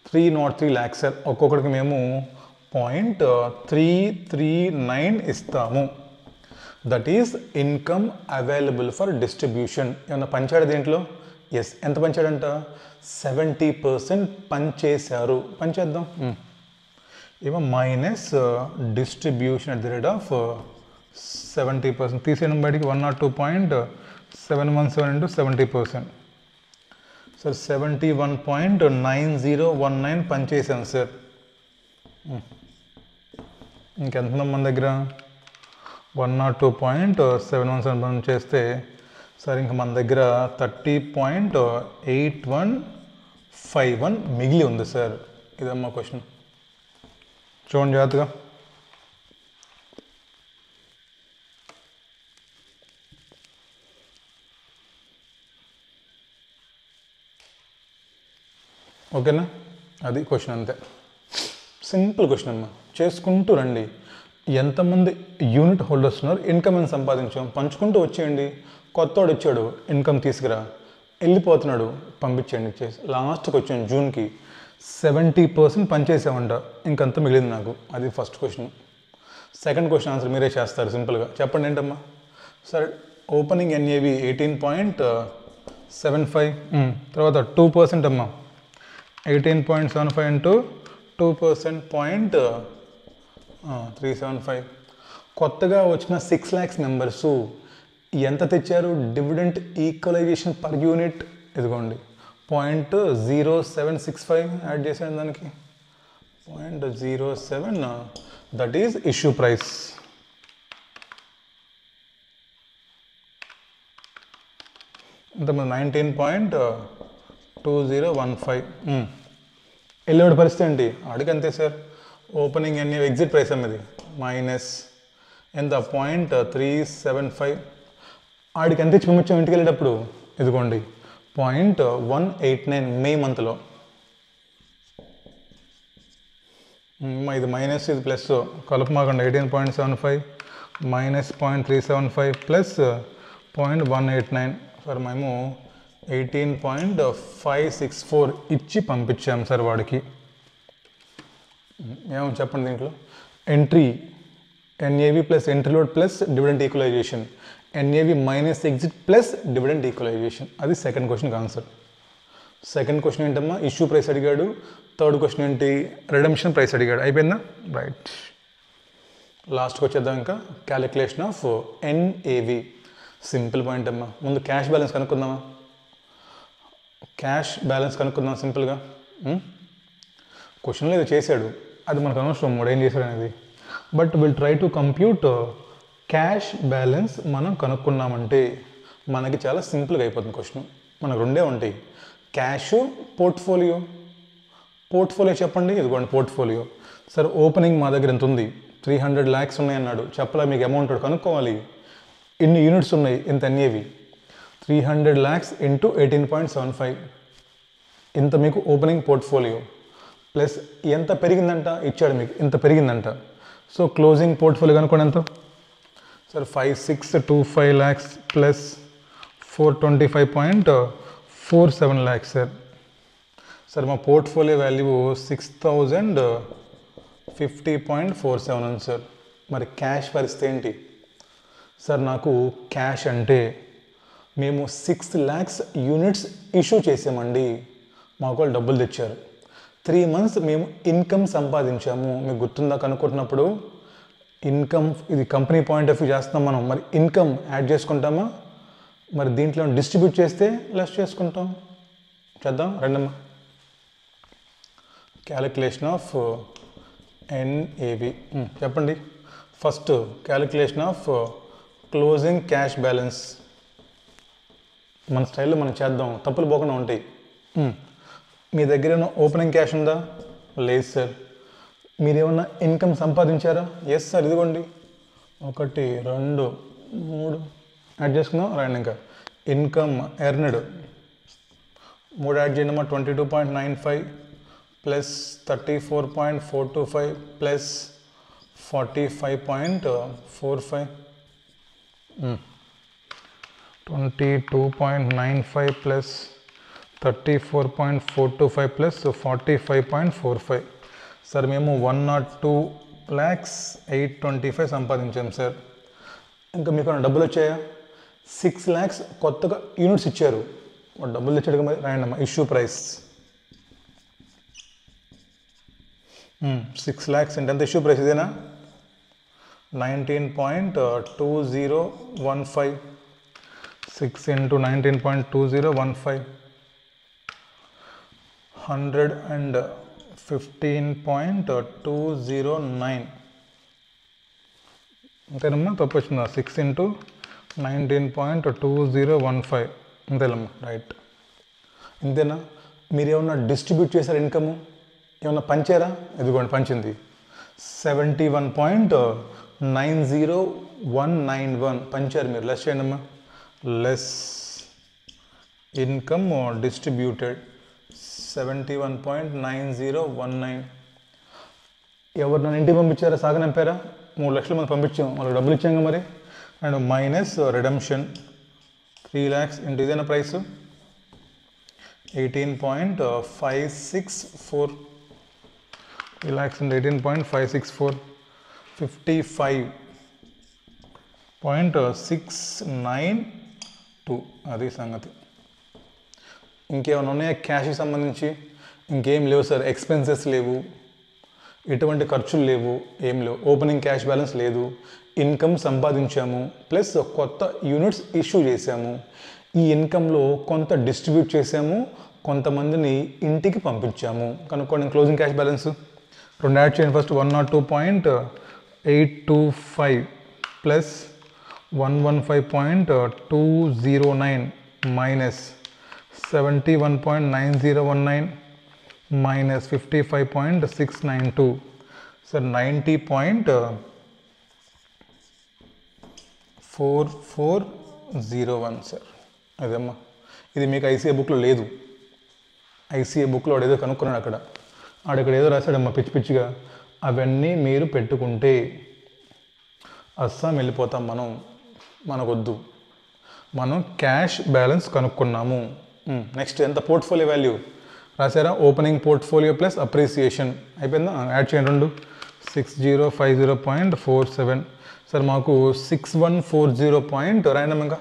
303 lakhs sir. ఒక్కొక్కడికి మేము 0.339 ఇస్తాము. That is income available for distribution. ఏమన్నా పంచాడు దీంట్లో? ఎస్. ఎంత పంచాడంట? 70% పంచేశారు. పంచేద్దాం. ఏమో minus distribution at the rate of 70%. తీసేయడం బయటికి 102.717 into 70%. Sir 71.9019 పనిచేసాను sir. ఇంకెంత మన దగ్గర? 102.717 పని చేస్తే సార్ ఇంకా మన దగ్గర 30.8151 మిగిలి ఉంది సార్. ఇదమ్మా క్వశ్చన్. చూడండి జాగ్రత్తగా. ఓకేనా? అది క్వశ్చన్ అంతే. సింపుల్ క్వశ్చన్ అమ్మా. చేసుకుంటూ రండి. ఎంతమంది యూనిట్ హోల్డర్స్ ఉన్నారు, ఇన్కమ్ ఎంత సంపాదించాం, పంచుకుంటూ వచ్చేయండి. కొత్తవాడు వచ్చాడు, ఇన్కమ్ తీసుకురా. వెళ్ళిపోతున్నాడు, పంపించండి. చేసి లాస్ట్కి వచ్చాను జూన్కి 70% పనిచేసామంట. ఇంకంత మిగిలింది నాకు. అది first question. Second question answer మీరే చేస్తారు సింపుల్గా. చెప్పండి ఏంటమ్మా? సరే, ఓపెనింగ్ ఎన్ఏవి 18.75. తర్వాత 2% అమ్మా. 18.75 into 2% 0.375. కొత్తగా వచ్చిన 6 lakhs మెంబర్సు ఎంత తెచ్చారు? డివిడెంట్ ఈక్వలైజేషన్ పర్ యూనిట్ ఇదిగోండి 0.0765 యాడ్ చేసాను దానికి. 0.07 దట్ ఈజ్ ఇష్యూ ప్రైస్. ఇంతమంది 19.2015. వెళ్ళేవాడి పరిస్థితి ఏంటి? అడిగి అంతే సార్. ఓపెనింగ్ అన్ని ఎగ్జిట్ ప్రైస్ అమ్మది మైనస్ ఎంత? 0.375. ఆడికి ఎంత ఇచ్చి పంపించాం ఇంటికి వెళ్ళేటప్పుడు? ఇదిగోండి 0.189 మే మంత్లో. ఇది మైనస్ ఇది ప్లస్ కలుపుమాకండి. 18.75 మైనస్ 0.375 ప్లస్ 0.189 సార్ మేము 18.564 ఇచ్చి పంపించాం సార్ వాడికి. ఏమో చెప్పండి దీంట్లో. Entry NAV plus entry load plus dividend equalisation, NAV minus exit plus dividend equalisation. అది సెకండ్ క్వశ్చన్కి ఆన్సర్. సెకండ్ క్వశ్చన్ ఏంటమ్మా, ఇష్యూ ప్రైస్ అడిగాడు. థర్డ్ క్వశ్చన్ ఏంటి, రిడెంప్షన్ ప్రైస్ అడిగాడు. అయిపోయిందా? రైట్. లాస్ట్కి వచ్చేద్దాం. ఇంకా calculation of NAV. Simple point అమ్మా. ముందు క్యాష్ బ్యాలెన్స్ కనుక్కుందామా? క్యాష్ బ్యాలెన్స్ కనుక్కుందాం సింపుల్గా. క్వశ్చన్లో ఇది చేశాడు, అది మనకు అనవసరం వాడు ఏం చేశాడు అనేది. But will try to compute cash balance మనం కనుక్కున్నామంటే మనకి చాలా సింపుల్గా అయిపోతుంది క్వశ్చన్. మనకు రెండే ఉంటాయి, క్యాష్, పోర్ట్ఫోలియో. పోర్ట్ఫోలియో చెప్పండి. ఇదిగోండి పోర్ట్ఫోలియో. సార్ ఓపెనింగ్ మా దగ్గర ఎంత ఉంది, 300 lakhs ఉన్నాయన్నాడు. చెప్పలా మీకు అమౌంట్ కనుక్కోవాలి. ఇన్ని యూనిట్స్ ఉన్నాయి, ఇంత ఎన్ఏవి. 300 lakhs ఇంటూ 18.75 ఇంత మీకు ఓపెనింగ్ పోర్ట్ఫోలియో. ప్లస్ ఎంత పెరిగిందంట ఇచ్చాడు మీకు, ఇంత పెరిగిందంట. సో క్లోజింగ్ పోర్ట్ఫోలియో కనుక్కోండి ఎంత sir. 5625 lakhs plus 425.47 lakhs sir. Sir మా పోర్ట్ఫోలియో వాల్యూ 6050.47 ఉంది సార్. మరి క్యాష్ పరిస్థితి ఏంటి సార్? నాకు క్యాష్ అంటే మేము 6 lakhs యూనిట్స్ ఇష్యూ చేసామండి, మాకు వాళ్ళు డబ్బులు తెచ్చారు. 3 months మేము ఇన్కమ్ సంపాదించాము. మీకు గుర్తుందా కనుక్కుంటున్నప్పుడు ఇన్కమ్, ఇది కంపెనీ పాయింట్ ఆఫ్ వ్యూ చేస్తున్నాం మనం. మరి ఇన్కమ్ యాడ్ చేసుకుంటామా, మరి దీంట్లో డిస్ట్రిబ్యూట్ చేస్తే లెస్ చేసుకుంటాం. చేద్దాం రెండమ్మా. క్యాలిక్యులేషన్ ఆఫ్ ఎన్ఏవి చెప్పండి. First calculation of closing cash balance మన స్టైల్లో మనం చేద్దాం, తప్పులు పోకుండా ఉంటాయి. మీ దగ్గర ఏమైనా ఓపెనింగ్ క్యాష్ ఉందా? లేదు సార్. మీరేమన్నా ఇన్కమ్ సంపాదించారా? Yes sir. ఇదిగోండి 1 2 3 యాడ్ చేసుకుందాం. రాయండి. ఇంకా ఇన్కమ్ ఎర్నడ్ 3 యాడ్ చేయండి అమ్మా. 22.95 plus 34.425 plus 45.45 22.95 plus 34.425 plus 45.45 sir. మేము 102,825 సంపాదించాం సార్. ఇంకా మీకు డబ్బులు వచ్చాయా? 6 lakhs కొత్తగా యూనిట్స్ ఇచ్చారు, డబ్బులు తెచ్చాడు. మరి రాయండి అమ్మా. ఇష్యూ ప్రైస్ 6 lakhs అంటే ఎంత ఇష్యూ ప్రైస్? ఇదేనా? 19.2015 6 into 19.2015 115.209 అంతేనమ్మా? తప్పు వచ్చిందా? 6 into 19.2015 అంతేనమ్మా. రైట్. ఇంతేనా? మీరు ఏమన్నా డిస్ట్రిబ్యూట్ చేశారు ఇన్కము? ఏమన్నా పంచారా? ఇదిగోండి పంచింది. 71.90191 పంచారు మీరు. లెస్ చేయండి అమ్మా. Less income distributed 71.9019. ఎవరు నన్ను ఇంటికి పంపించారా? సాగనంపారా? 3 లక్షల మంది పంపించాం, వాళ్ళకి డబ్బులు ఇచ్చాం మరి. And minus redemption 3 lakhs into ఇదేనా ప్రైస్ 18.564. 3 lakhs into 18.564 55.692. అది సంగతి. ఇంకేమైనా ఉన్నాయా క్యాష్కి సంబంధించి? ఇంకేం లేవు సార్. ఎక్స్పెన్సెస్ లేవు, ఎటువంటి ఖర్చులు లేవు, ఏం లేవు. ఓపెనింగ్ క్యాష్ బ్యాలెన్స్ లేదు. ఇన్కమ్ సంపాదించాము ప్లస్ కొత్త యూనిట్స్ ఇష్యూ చేసాము. ఈ ఇన్కంలో కొంత డిస్ట్రిబ్యూట్ చేసాము, కొంతమందిని ఇంటికి పంపించాము. కనుక్కోండి క్లోజింగ్ క్యాష్ బ్యాలెన్స్. 2 యాడ్ చేయండి. First 102.825 plus 115.209 minus 71.9019 minus 55.692 sir. 90.4401 sir. అదమ్మా. ఇది మీకు ఐసీఏ బుక్లో లేదు. ఐసీఏ బుక్లో వాడు ఏదో కనుక్కున్నాడు అక్కడ, ఆడక్కడ ఏదో రాశాడమ్మా పిచ్చి పిచ్చిగా. అవన్నీ మీరు పెట్టుకుంటే అస్సాం వెళ్ళిపోతాం మనం, మనకొద్దు. మనం క్యాష్ బ్యాలెన్స్ కనుక్కున్నాము. నెక్స్ట్ ఎంత పోర్ట్ఫోలియో వాల్యూ రాశారా? ఓపెనింగ్ పోర్ట్ఫోలియో ప్లస్ అప్రిసియేషన్ అయిపోయిందా? యాడ్ చేయండి రెండు. 6050.47. సార్ మాకు 6140 ర్యాండమ్ ఇంకా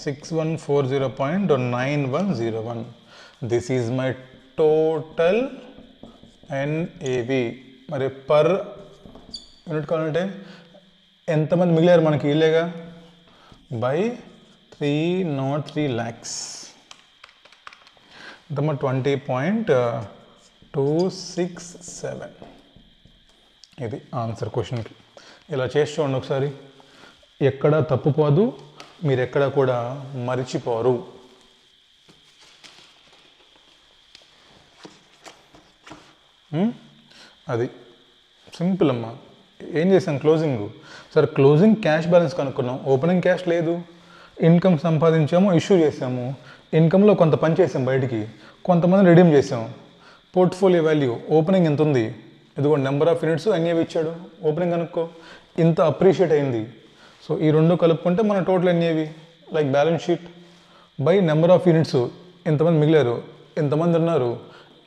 6140.9101. This is my total NAV. మరి పర్ యూనిట్ కావాలంటే ఎంతమంది మిగిలారు మనకి? ఇల్లేగా బై 303 lakhs. ఎంతమ్మా? 20.267. ఇది ఆన్సర్ క్వశ్చన్కి. ఇలా చేసి చూడండి ఒకసారి, ఎక్కడ తప్పుపోదు, మీరు ఎక్కడ కూడా మరిచిపోరు. అది సింపుల్ అమ్మా. ఏం చేసాం? Closing. Sir closing cash balance కనుక్కున్నాం, ఓపెనింగ్ క్యాష్ లేదు. ఇన్కమ్ సంపాదించాము, ఇష్యూ చేసాము, ఇన్కంలో కొంత పని చేసాం బయటికి, కొంతమంది రిడీమ్ చేసాం. పోర్ట్ఫోలియో వాల్యూ ఓపెనింగ్ ఎంత ఉంది? ఇదిగోండి నెంబర్ ఆఫ్ యూనిట్స్ ఎన్ఏవి ఇచ్చాడు, ఓపెనింగ్ కనుక్కో. ఇంత అప్రిషియేట్ అయింది. సో ఈ రెండు కలుపుకుంటే మన total NAV like balance sheet by number of units. ఎంతమంది మిగిలారు, ఎంతమంది ఉన్నారు,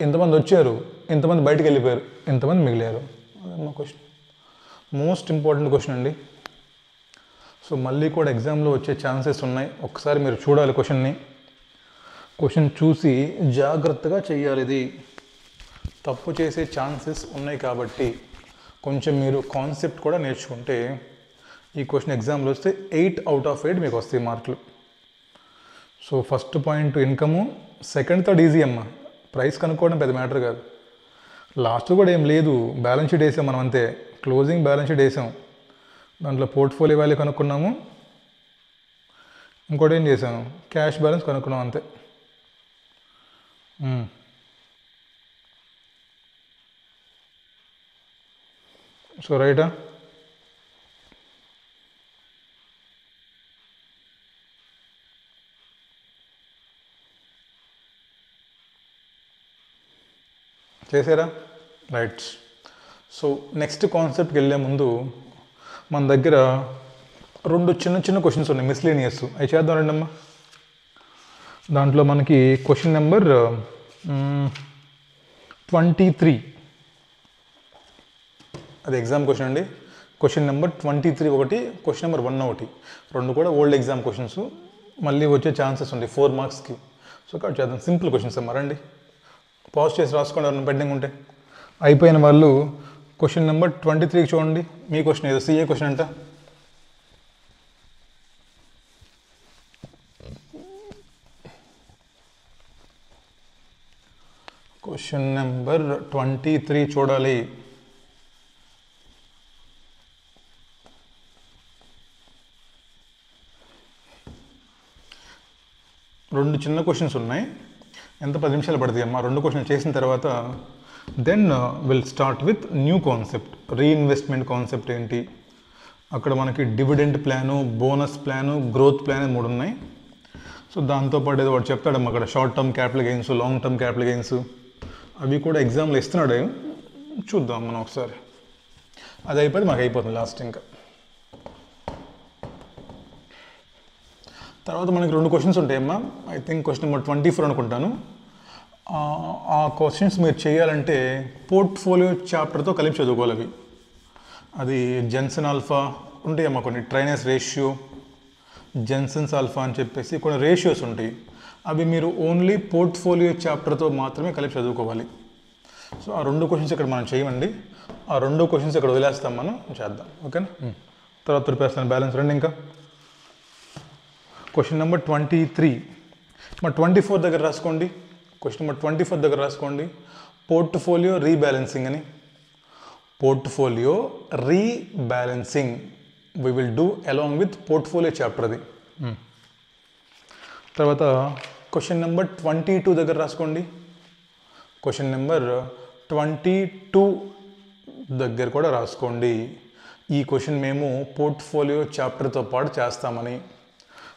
ఎంతమంది వచ్చారు, ఎంతమంది బయటికి వెళ్ళిపోయారు, ఎంతమంది మిగిలారు. అదమ్మా క్వశ్చన్. మోస్ట్ ఇంపార్టెంట్ క్వశ్చన్ అండి. సో మళ్ళీ కూడా ఎగ్జామ్లో వచ్చే ఛాన్సెస్ ఉన్నాయి. ఒకసారి మీరు చూడాలి క్వశ్చన్ని. క్వశ్చన్ చూసి జాగ్రత్తగా చేయాలి. ఇది తప్పు చేసే ఛాన్సెస్ ఉన్నాయి కాబట్టి కొంచెం మీరు కాన్సెప్ట్ కూడా నేర్చుకుంటే ఈ క్వశ్చన్ ఎగ్జామ్లో వస్తే 8 out of 8 మీకు వస్తాయి మార్కులు. So first point income, second third easy అమ్మ. ప్రైస్ కనుక్కోవడం పెద్ద మ్యాటర్ కాదు. లాస్ట్ కూడా ఏం లేదు, బ్యాలెన్స్ షీట్ వేసాం మనం అంతే. క్లోజింగ్ బ్యాలెన్స్ షీట్ వేసాం, దాంట్లో పోర్ట్ఫోలియో వాల్యూ కనుక్కున్నాము, ఇంకోటి ఏం చేసాము, క్యాష్ బ్యాలెన్స్ కనుక్కున్నాం అంతే. సో రైటా? చేసారా? రైట్. సో నెక్స్ట్ కాన్సెప్ట్కి వెళ్ళే ముందు మన దగ్గర రెండు చిన్న చిన్న క్వశ్చన్స్ ఉన్నాయి, మిస్లేనియస్. అవి చేద్దాం రండమ్మా. దాంట్లో మనకి క్వశ్చన్ నెంబర్ 23, అది ఎగ్జామ్ క్వశ్చన్ అండి. క్వశ్చన్ నెంబర్ 23 ఒకటి, క్వశ్చన్ నెంబర్ 1 ఒకటి. రెండు కూడా ఓల్డ్ ఎగ్జామ్ క్వశ్చన్స్, మళ్ళీ వచ్చే ఛాన్సెస్ ఉంటాయి 4 మార్క్స్కి. సో కాబట్టి చేద్దాం. సింపుల్ క్వశ్చన్స్ అమ్మా. రండి, పాజ్ చేసి రాసుకోండి ఎవరైనా పెండింగ్ ఉంటే. అయిపోయిన వాళ్ళు క్వశ్చన్ నెంబర్ 23 చూడండి. మీ క్వశ్చన్ ఏదో సిఏ క్వశ్చన్ అంట. క్వశ్చన్ నెంబర్ 23 చూడాలి. రెండు చిన్న క్వశ్చన్స్ ఉన్నాయి. ఎంత 10 నిమిషాలు పడుతుంది అమ్మా. రెండు క్వశ్చన్లు చేసిన తర్వాత then will start with new concept. Reinvestment concept ఏంటి, అక్కడ మనకి dividend plan, bonus plan, growth plan 3 ఉన్నాయి. సో దాంతోపాటు ఏదో వాడు చెప్తాడమ్మా అక్కడ short term capital gains, long term capital gains, అవి కూడా ఎగ్జామ్లో ఇస్తున్నాడు. చూద్దాం మనం ఒకసారి. అది అయిపోతే మాకు అయిపోతుంది లాస్ట్. ఇంకా తర్వాత మనకి రెండు క్వశ్చన్స్ ఉంటాయమ్మా. ఐ థింక్ క్వశ్చన్ నెంబర్ 24 అనుకుంటాను. ఆ క్వశ్చన్స్ మీరు చేయాలంటే పోర్ట్ఫోలియో చాప్టర్తో కలిపి చదువుకోవాలి. అవి అది జెన్సన్ ఆల్ఫా ఉంటాయమ్మా, కొన్ని ట్రైనర్స్ రేషియో, జెన్సన్స్ ఆల్ఫా అని చెప్పేసి కొన్ని రేషియోస్ ఉంటాయి. అవి మీరు ఓన్లీ పోర్ట్ఫోలియో చాప్టర్తో మాత్రమే కలిపి చదువుకోవాలి. సో ఆ రెండు క్వశ్చన్స్ ఇక్కడ మనం చేయమండి. ఆ రెండు క్వశ్చన్స్ ఇక్కడ వదిలేస్తాం, మనం చేద్దాం. ఓకేనా? తర్వాత ప్రిపేర్ బ్యాలెన్స్ రండి. ఇంకా క్వశ్చన్ నెంబర్ 23 మరి 24 దగ్గర రాసుకోండి. క్వశ్చన్ నెంబర్ 24 దగ్గర రాసుకోండి. పోర్ట్ఫోలియో రీబ్యాలెన్సింగ్ అని. Portfolio rebalancing we will do along with portfolio chapter. అది తర్వాత క్వశ్చన్ నెంబర్ 22 దగ్గర రాసుకోండి. క్వశ్చన్ నెంబర్ 22 దగ్గర కూడా రాసుకోండి. ఈ క్వశ్చన్ మేము పోర్ట్ఫోలియో చాప్టర్తో పాటు చేస్తామని.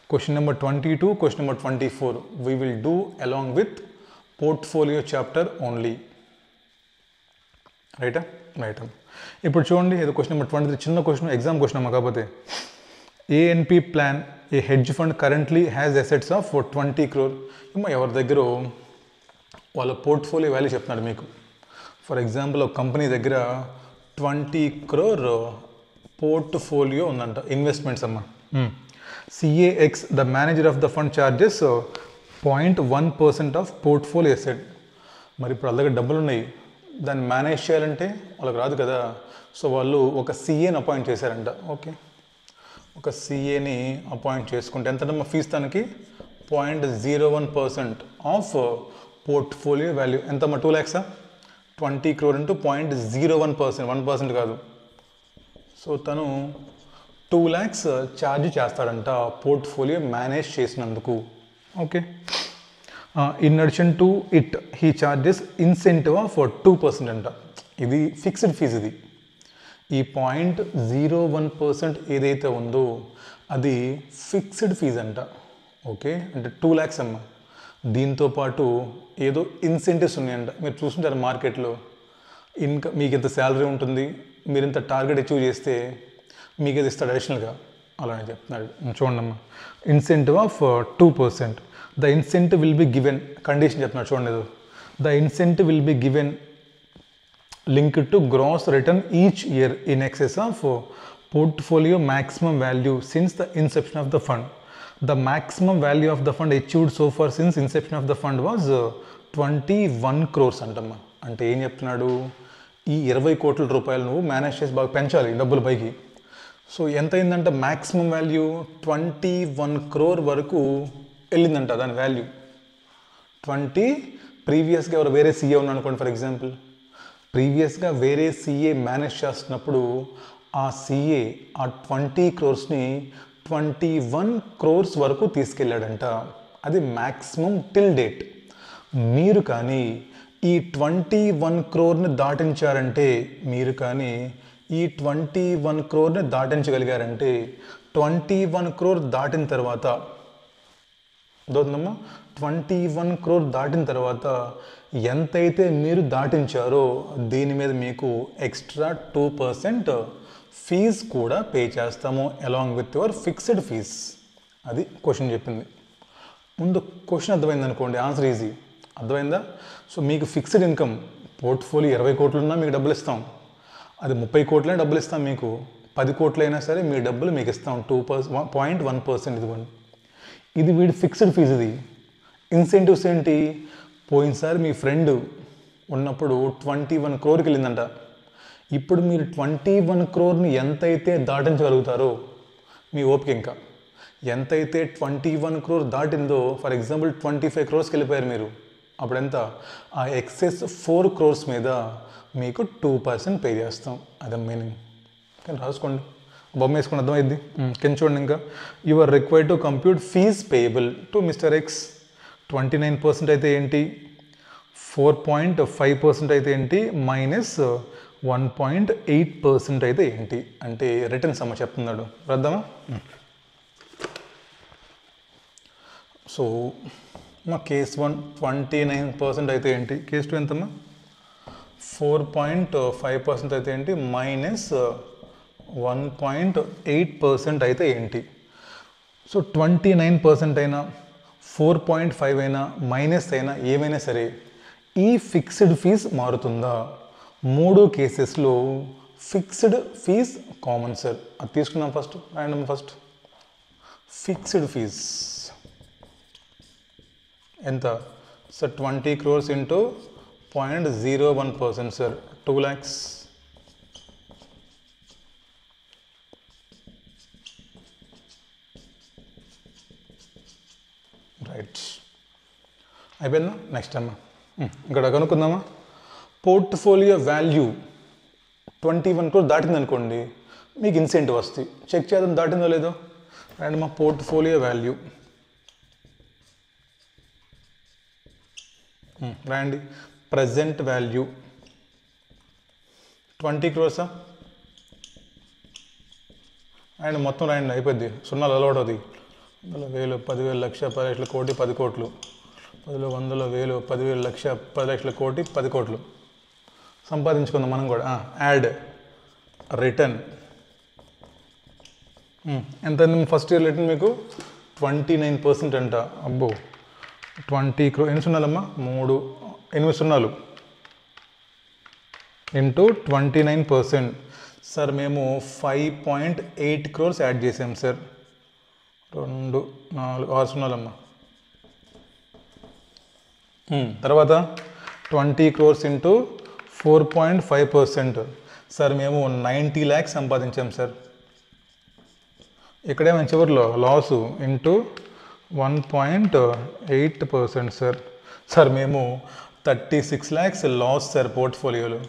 Question number 22, question number 24 we will do along with portfolio chapter only. రైటా రైట్. ఇప్పుడు చూడండి ఇది క్వశ్చన్ నెంబర్ 23 చిన్న క్వశ్చన్, ఎగ్జామ్ క్వశ్చన్ అమ్మ. కాకపోతే ANP plan a hedge fund currently has assets of 20 crore. ఏమో ఎవరి దగ్గర వాళ్ళ పోర్ట్ఫోలియో వాల్యూ చెప్తున్నాడు మీకు. ఫర్ ఎగ్జాంపుల్ ఒక కంపెనీ దగ్గర 20 crore పోర్ట్ఫోలియో ఉందంట, ఇన్వెస్ట్మెంట్స్ అమ్మ. CAX the manager of the fund charges 0.1% of portfolio asset. మరి ఇప్పుడు వాళ్ళ దగ్గర డబ్బులు ఉన్నాయి, దాన్ని మేనేజ్ చేయాలంటే వాళ్ళకి రాదు కదా. సో వాళ్ళు ఒక సిఏని అపాయింట్ చేశారంట. ఓకే, ఒక సిఏని అపాయింట్ చేసుకుంటే ఎంతమ్మా ఫీజు తనకి? 0.01% ఆఫ్ పోర్ట్ఫోలియో వాల్యూ. ఎంతమ్మా? 2 lakhs. 20 crore ఇంటూ 0.01%, 1% కాదు. సో తను 2 lakhs ఛార్జ్ చేస్తాడంట పోర్ట్ఫోలియో మేనేజ్ చేసినందుకు. Okay, in addition to it he charges incentive of 2% అంట. ఇది ఫిక్స్డ్ ఫీజు. ఇది ఈ 0.01% ఏదైతే ఉందో అది ఫిక్స్డ్ ఫీజు అంట. ఓకే, అంటే 2 lakhs అమ్మ. దీంతో పాటు ఏదో ఇన్సెంటివ్స్ ఉన్నాయంట. మీరు చూస్తుంటారు మార్కెట్లో, మీకు ఇంత శాలరీ ఉంటుంది, మీరు ఇంత టార్గెట్ అచీవ్ చేస్తే మీకు అది ఇస్తాడు అడిషనల్గా, అలానే చెప్తున్నాడు. చూడండి అమ్మ, incentive of 2%. The incentive will be given, condition చెప్తున్నాడు చూడండి. The incentive will be given linked to gross return each year in excess of portfolio maximum value since the inception of the fund. The maximum value of the fund achieved so far since inception of the fund was 21 crores అంటమ్మా. అంటే ఏం చెప్తున్నాడు, ఈ 20 కోట్ల రూపాయలు నువ్వు manage చేసి బాగా పెంచాలి డబ్బులు పైకి. సో ఎంత అయిందంట మ్యాక్సిమం వాల్యూ? 21 crore వరకు వెళ్ళిందంట దాని వాల్యూ. 20 ప్రీవియస్గా ఎవరు వేరే సీఏ ఉన్నాను అనుకోండి, ఫర్ ఎగ్జాంపుల్ ప్రీవియస్గా వేరే సీఏ మేనేజ్ చేస్తున్నప్పుడు ఆ సీఏ ఆ 20 crores-ని 21 crores వరకు తీసుకెళ్ళాడంట. అది మ్యాక్సిమం టిల్ డేట్. మీరు కానీ ఈ 21 crore-ని దాటించారంటే, మీరు కానీ ఈ 21 crore-ని దాటించగలిగారంటే 21 crore దాటిన తర్వాత దోతుందమ్మా 21 crore దాటిన తర్వాత ఎంతైతే మీరు దాటించారో దీని మీద మీకు ఎక్స్ట్రా 2% ఫీజ్ కూడా పే చేస్తాము along with your fixed fees. అది క్వశ్చన్ చెప్పింది. ముందు క్వశ్చన్ అర్థమైంది అనుకోండి, ఆన్సర్ ఈజీ. అర్థమైందా? సో మీకు ఫిక్స్డ్ ఇన్కమ్ పోర్ట్ఫోలియో 20 కోట్లు ఉన్నా మీకు డబ్బులు ఇస్తాం. అది 30 కోట్లైనా డబ్బులు ఇస్తాం మీకు. 10 కోట్లైనా సరే మీ డబ్బులు మీకు ఇస్తాం. 0.1% ఇదిగోండి. ఇది వీడి ఫిక్స్డ్ ఫీజు. ఇది ఇన్సెంటివ్స్ ఏంటి? పోయినసారి మీ ఫ్రెండ్ ఉన్నప్పుడు 21 crore-కి వెళ్ళిందంట. ఇప్పుడు మీరు 21 crore-ని ఎంతైతే దాటించగలుగుతారో మీ ఓపిక, ఇంకా ఎంతైతే 21 crore దాటిందో, ఫర్ ఎగ్జాంపుల్ 25 crores-కి వెళ్ళిపోయారు మీరు, అప్పుడు ఎంత? ఆ ఎక్సెస్ 4 crores మీద మీకు 2% పే చేస్తాం. అదే మీనింగ్. కానీ రాసుకోండి, బొమ్మ వేసుకుని అర్థమైంది. కింద చూడండి. ఇంకా you are required to compute fees payable to Mr X. 29% అయితే ఏంటి, 4.5% అయితే ఏంటి, మైనస్ 1.8% అయితే ఏంటి అంటే రిటర్న్ సమ్మ చెప్తున్నాడు. రాద్దామా? సో మా కేస్ 1 29% అయితే ఏంటి, కేస్ 2 ఎంతమ్మా 4.5% అయితే ఏంటి, మైనస్ 1.8% అయితే ఏంటి. సో 29% అయినా 4.5 అయినా మైనస్ అయినా ఏమైనా సరే ఈ ఫిక్స్డ్ ఫీజ్ మారుతుందా? 3 కేసెస్లో ఫిక్స్డ్ ఫీజ్ కామన్ సార్. అది తీసుకున్నాం ఫస్ట్, రాయండి ఫస్ట్. ఫిక్స్డ్ ఫీజ్ ఎంత sir? 20 crores into 0.01% sir, 2 lakhs. Right, అయిపోయిందా? నెక్స్ట్ అమ్మా ఇక్కడ కనుక్కుందామా. పోర్ట్ఫోలియో వాల్యూ 21 crore దాటింది అనుకోండి, మీకు ఇన్సెంటివ్ వస్తుంది. చెక్ చేద్దాం దాటిందో లేదో. అండ్ మా పోర్ట్ఫోలియో వాల్యూ రాయండి. ప్రజెంట్ వాల్యూ 20 crores అండ్ మొత్తం రాయండి, అయిపోద్ది. సున్నాలు అలవాటు అవుతుంది. వందల వేలు 10,000 లక్ష 10 లక్షల కోటి 10 కోట్లు 10 వందల వేలు 10,000 లక్ష 10 లక్షల కోటి 10 కోట్లు సంపాదించుకుందాం మనం కూడా. యాడ్ రిటర్న్ ఎంత ఫస్ట్ ఇయర్ రిటర్న్ మీకు 29% అంట. అబ్బో 20 crore ఎన్ని సున్నాలమ్మా 8 సున్నాలు ఇంటూ 29%. సార్ మేము 5.8 crores యాడ్ చేసాం సార్. 2 4 6 సున్నాలమ్మా. తర్వాత 20 crores ఇంటూ 4.5%. సార్ మేము 90 lakhs సంపాదించాం సార్. ఇక్కడేమో చివరిలో లాసు ఇంటూ 1.8% సార్. సార్ మేము 36 lakhs లాస్ సార్ పోర్ట్ఫోలియోలో.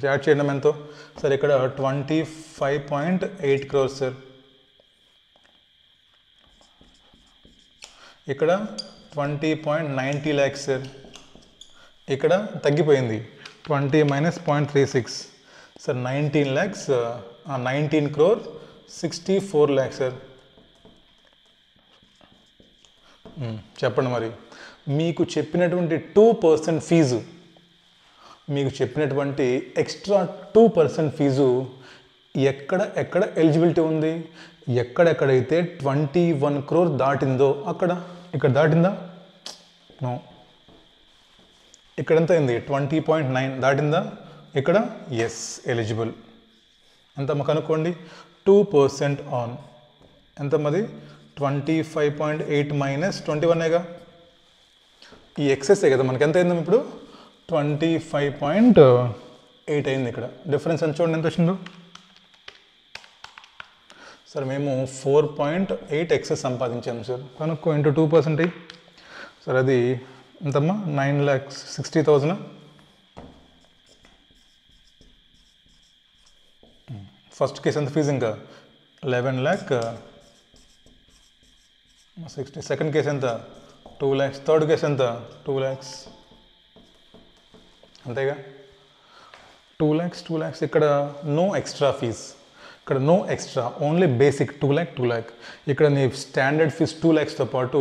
యాడ్ చేయడం ఎంతో సార్? ఇక్కడ 25.8 crores సార్. ఇక్కడ 20.90 lakhs సార్. ఇక్కడ తగ్గిపోయింది 20 minus 0.36 sir. 19 lakhs 19 crore 64 lakhs sir. చెప్పండి మరి, మీకు చెప్పినటువంటి 2% ఫీజు, మీకు చెప్పినటువంటి ఎక్స్ట్రా 2% ఫీజు ఎక్కడ ఎలిజిబిలిటీ ఉంది? ఎక్కడెక్కడైతే 21 crore దాటిందో అక్కడ. ఇక్కడ దాటిందా? నో. ఇక్కడ ఎంత అయింది? 20.9 దాటిందా? ఇక్కడ ఎస్ ఎలిజిబుల్. ఎంత కనుక్కోండి. 2% ఆన్ ఎంత మరి? 25.8 మైనస్ 21గా ఈ ఎక్సెస్ కదా మనకి. ఎంత అయింది ఇప్పుడు? 25.8 అయింది. ఇక్కడ డిఫరెన్స్ ఎంత చూడండి ఎంత వచ్చిందో సార్. మేము 4.8 ఎక్సెస్ సంపాదించాము సార్. కనుక్కో ఇంటూ 2% సార్. అది ఎంతమ్మా? 9,60,000. ఫస్ట్ కేసు ఎంత ఫీజు? ఇంకా 11,60,000. సెకండ్ కేసు ఎంత? 2 lakhs. థర్డ్ కేసు ఎంత? 2 lakhs. అంతేగా? 2 lakhs. ఇక్కడ నో ఎక్స్ట్రా ఫీజ్. ఇక్కడ no extra, only basic 2 lakh. ఇక్కడ నీ స్టాండర్డ్ ఫీజ్ 2 lakhsతో పాటు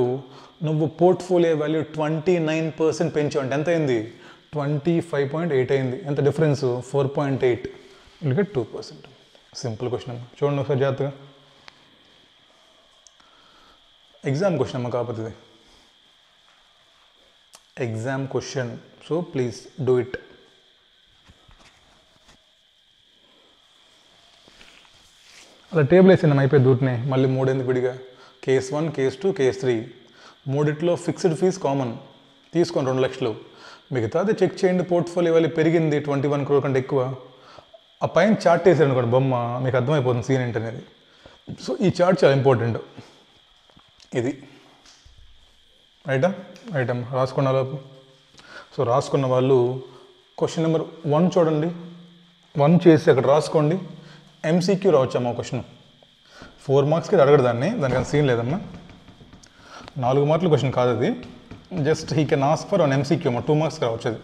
నువ్వు పోర్ట్ఫోలియో వాల్యూ 29% పెంచావు అంటే ఎంత అయింది? 25.8 అయింది. ఎంత డిఫరెన్స్? 4.8. ఇక్కడ 2%. సింపుల్ క్వశ్చన్ అమ్మా. చూడండి ఒకసారి జాగ్రత్తగా. ఎగ్జామ్ క్వశ్చన్ అమ్మా, కాకపోతే ఇది exam question. So please do it. అలా టేబుల్ వేసిందమ్మా, అయిపోయి దూటినే. మళ్ళీ 3 ఎందుకు విడిగా? కేస్ 1, కేస్ 2, కేస్ 3 మూడిట్లో ఫిక్స్డ్ ఫీజ్ కామన్ తీసుకొని 2 లక్షలు. మిగతాది చెక్ చేయండి. పోర్ట్ఫోలియో వాల్యూ పెరిగింది 21 crore కంటే ఎక్కువ. ఆ పైన చార్ట్ వేసారు అనుకోండి బొమ్మ, మీకు అర్థమైపోతుంది సీన్ ఏంటనేది. సో ఈ చార్ట్ చాలా ఇంపార్టెంట్. ఇది రైటా? అమ్మ రాసుకున్న లోపు. సో రాసుకున్న వాళ్ళు క్వశ్చన్ నెంబర్ 1 చూడండి. 1 చేసి అక్కడ రాసుకోండి. MCQ రావచ్చమ్మా question. 4 మార్క్స్కి అడగడు దానికన్నా సీన్ లేదమ్మా. 4 మార్కుల క్వశ్చన్ కాదు అది. Just he can ask for 1 MCQ అమ్మా. 2 మార్క్స్కి రావచ్చు అది.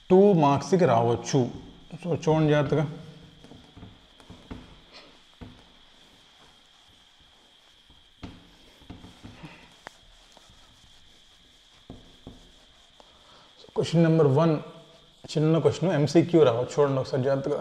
2 మార్క్స్కి రావచ్చు. సో చూడండి జాగ్రత్తగా. క్వశ్చన్ నెంబర్ 1 చిన్న క్వశ్చన్, ఎంసీక్యూ రావచ్చు. చూడండి ఒకసారి జాగ్రత్తగా.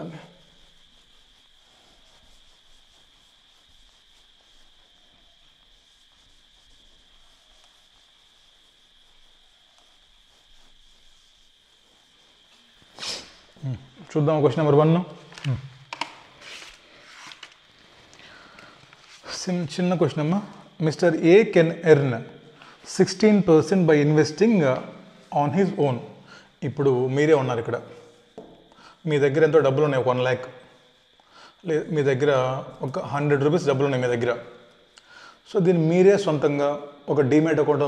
చూద్దాం క్వశ్చన్ నెంబర్ 1. చిన్న క్వశ్చన్ అమ్మా. Mister A can earn 16% by investing on his own. ఇప్పుడు మీరే ఉన్నారు ఇక్కడ. మీ దగ్గర ఎంతో డబ్బులు ఉన్నాయి, 1 lakh. మీ దగ్గర ఒక 100 rupees డబ్బులు ఉన్నాయి మీ దగ్గర. సో దీన్ని మీరే సొంతంగా ఒక డీమ్యాట్ అకౌంట్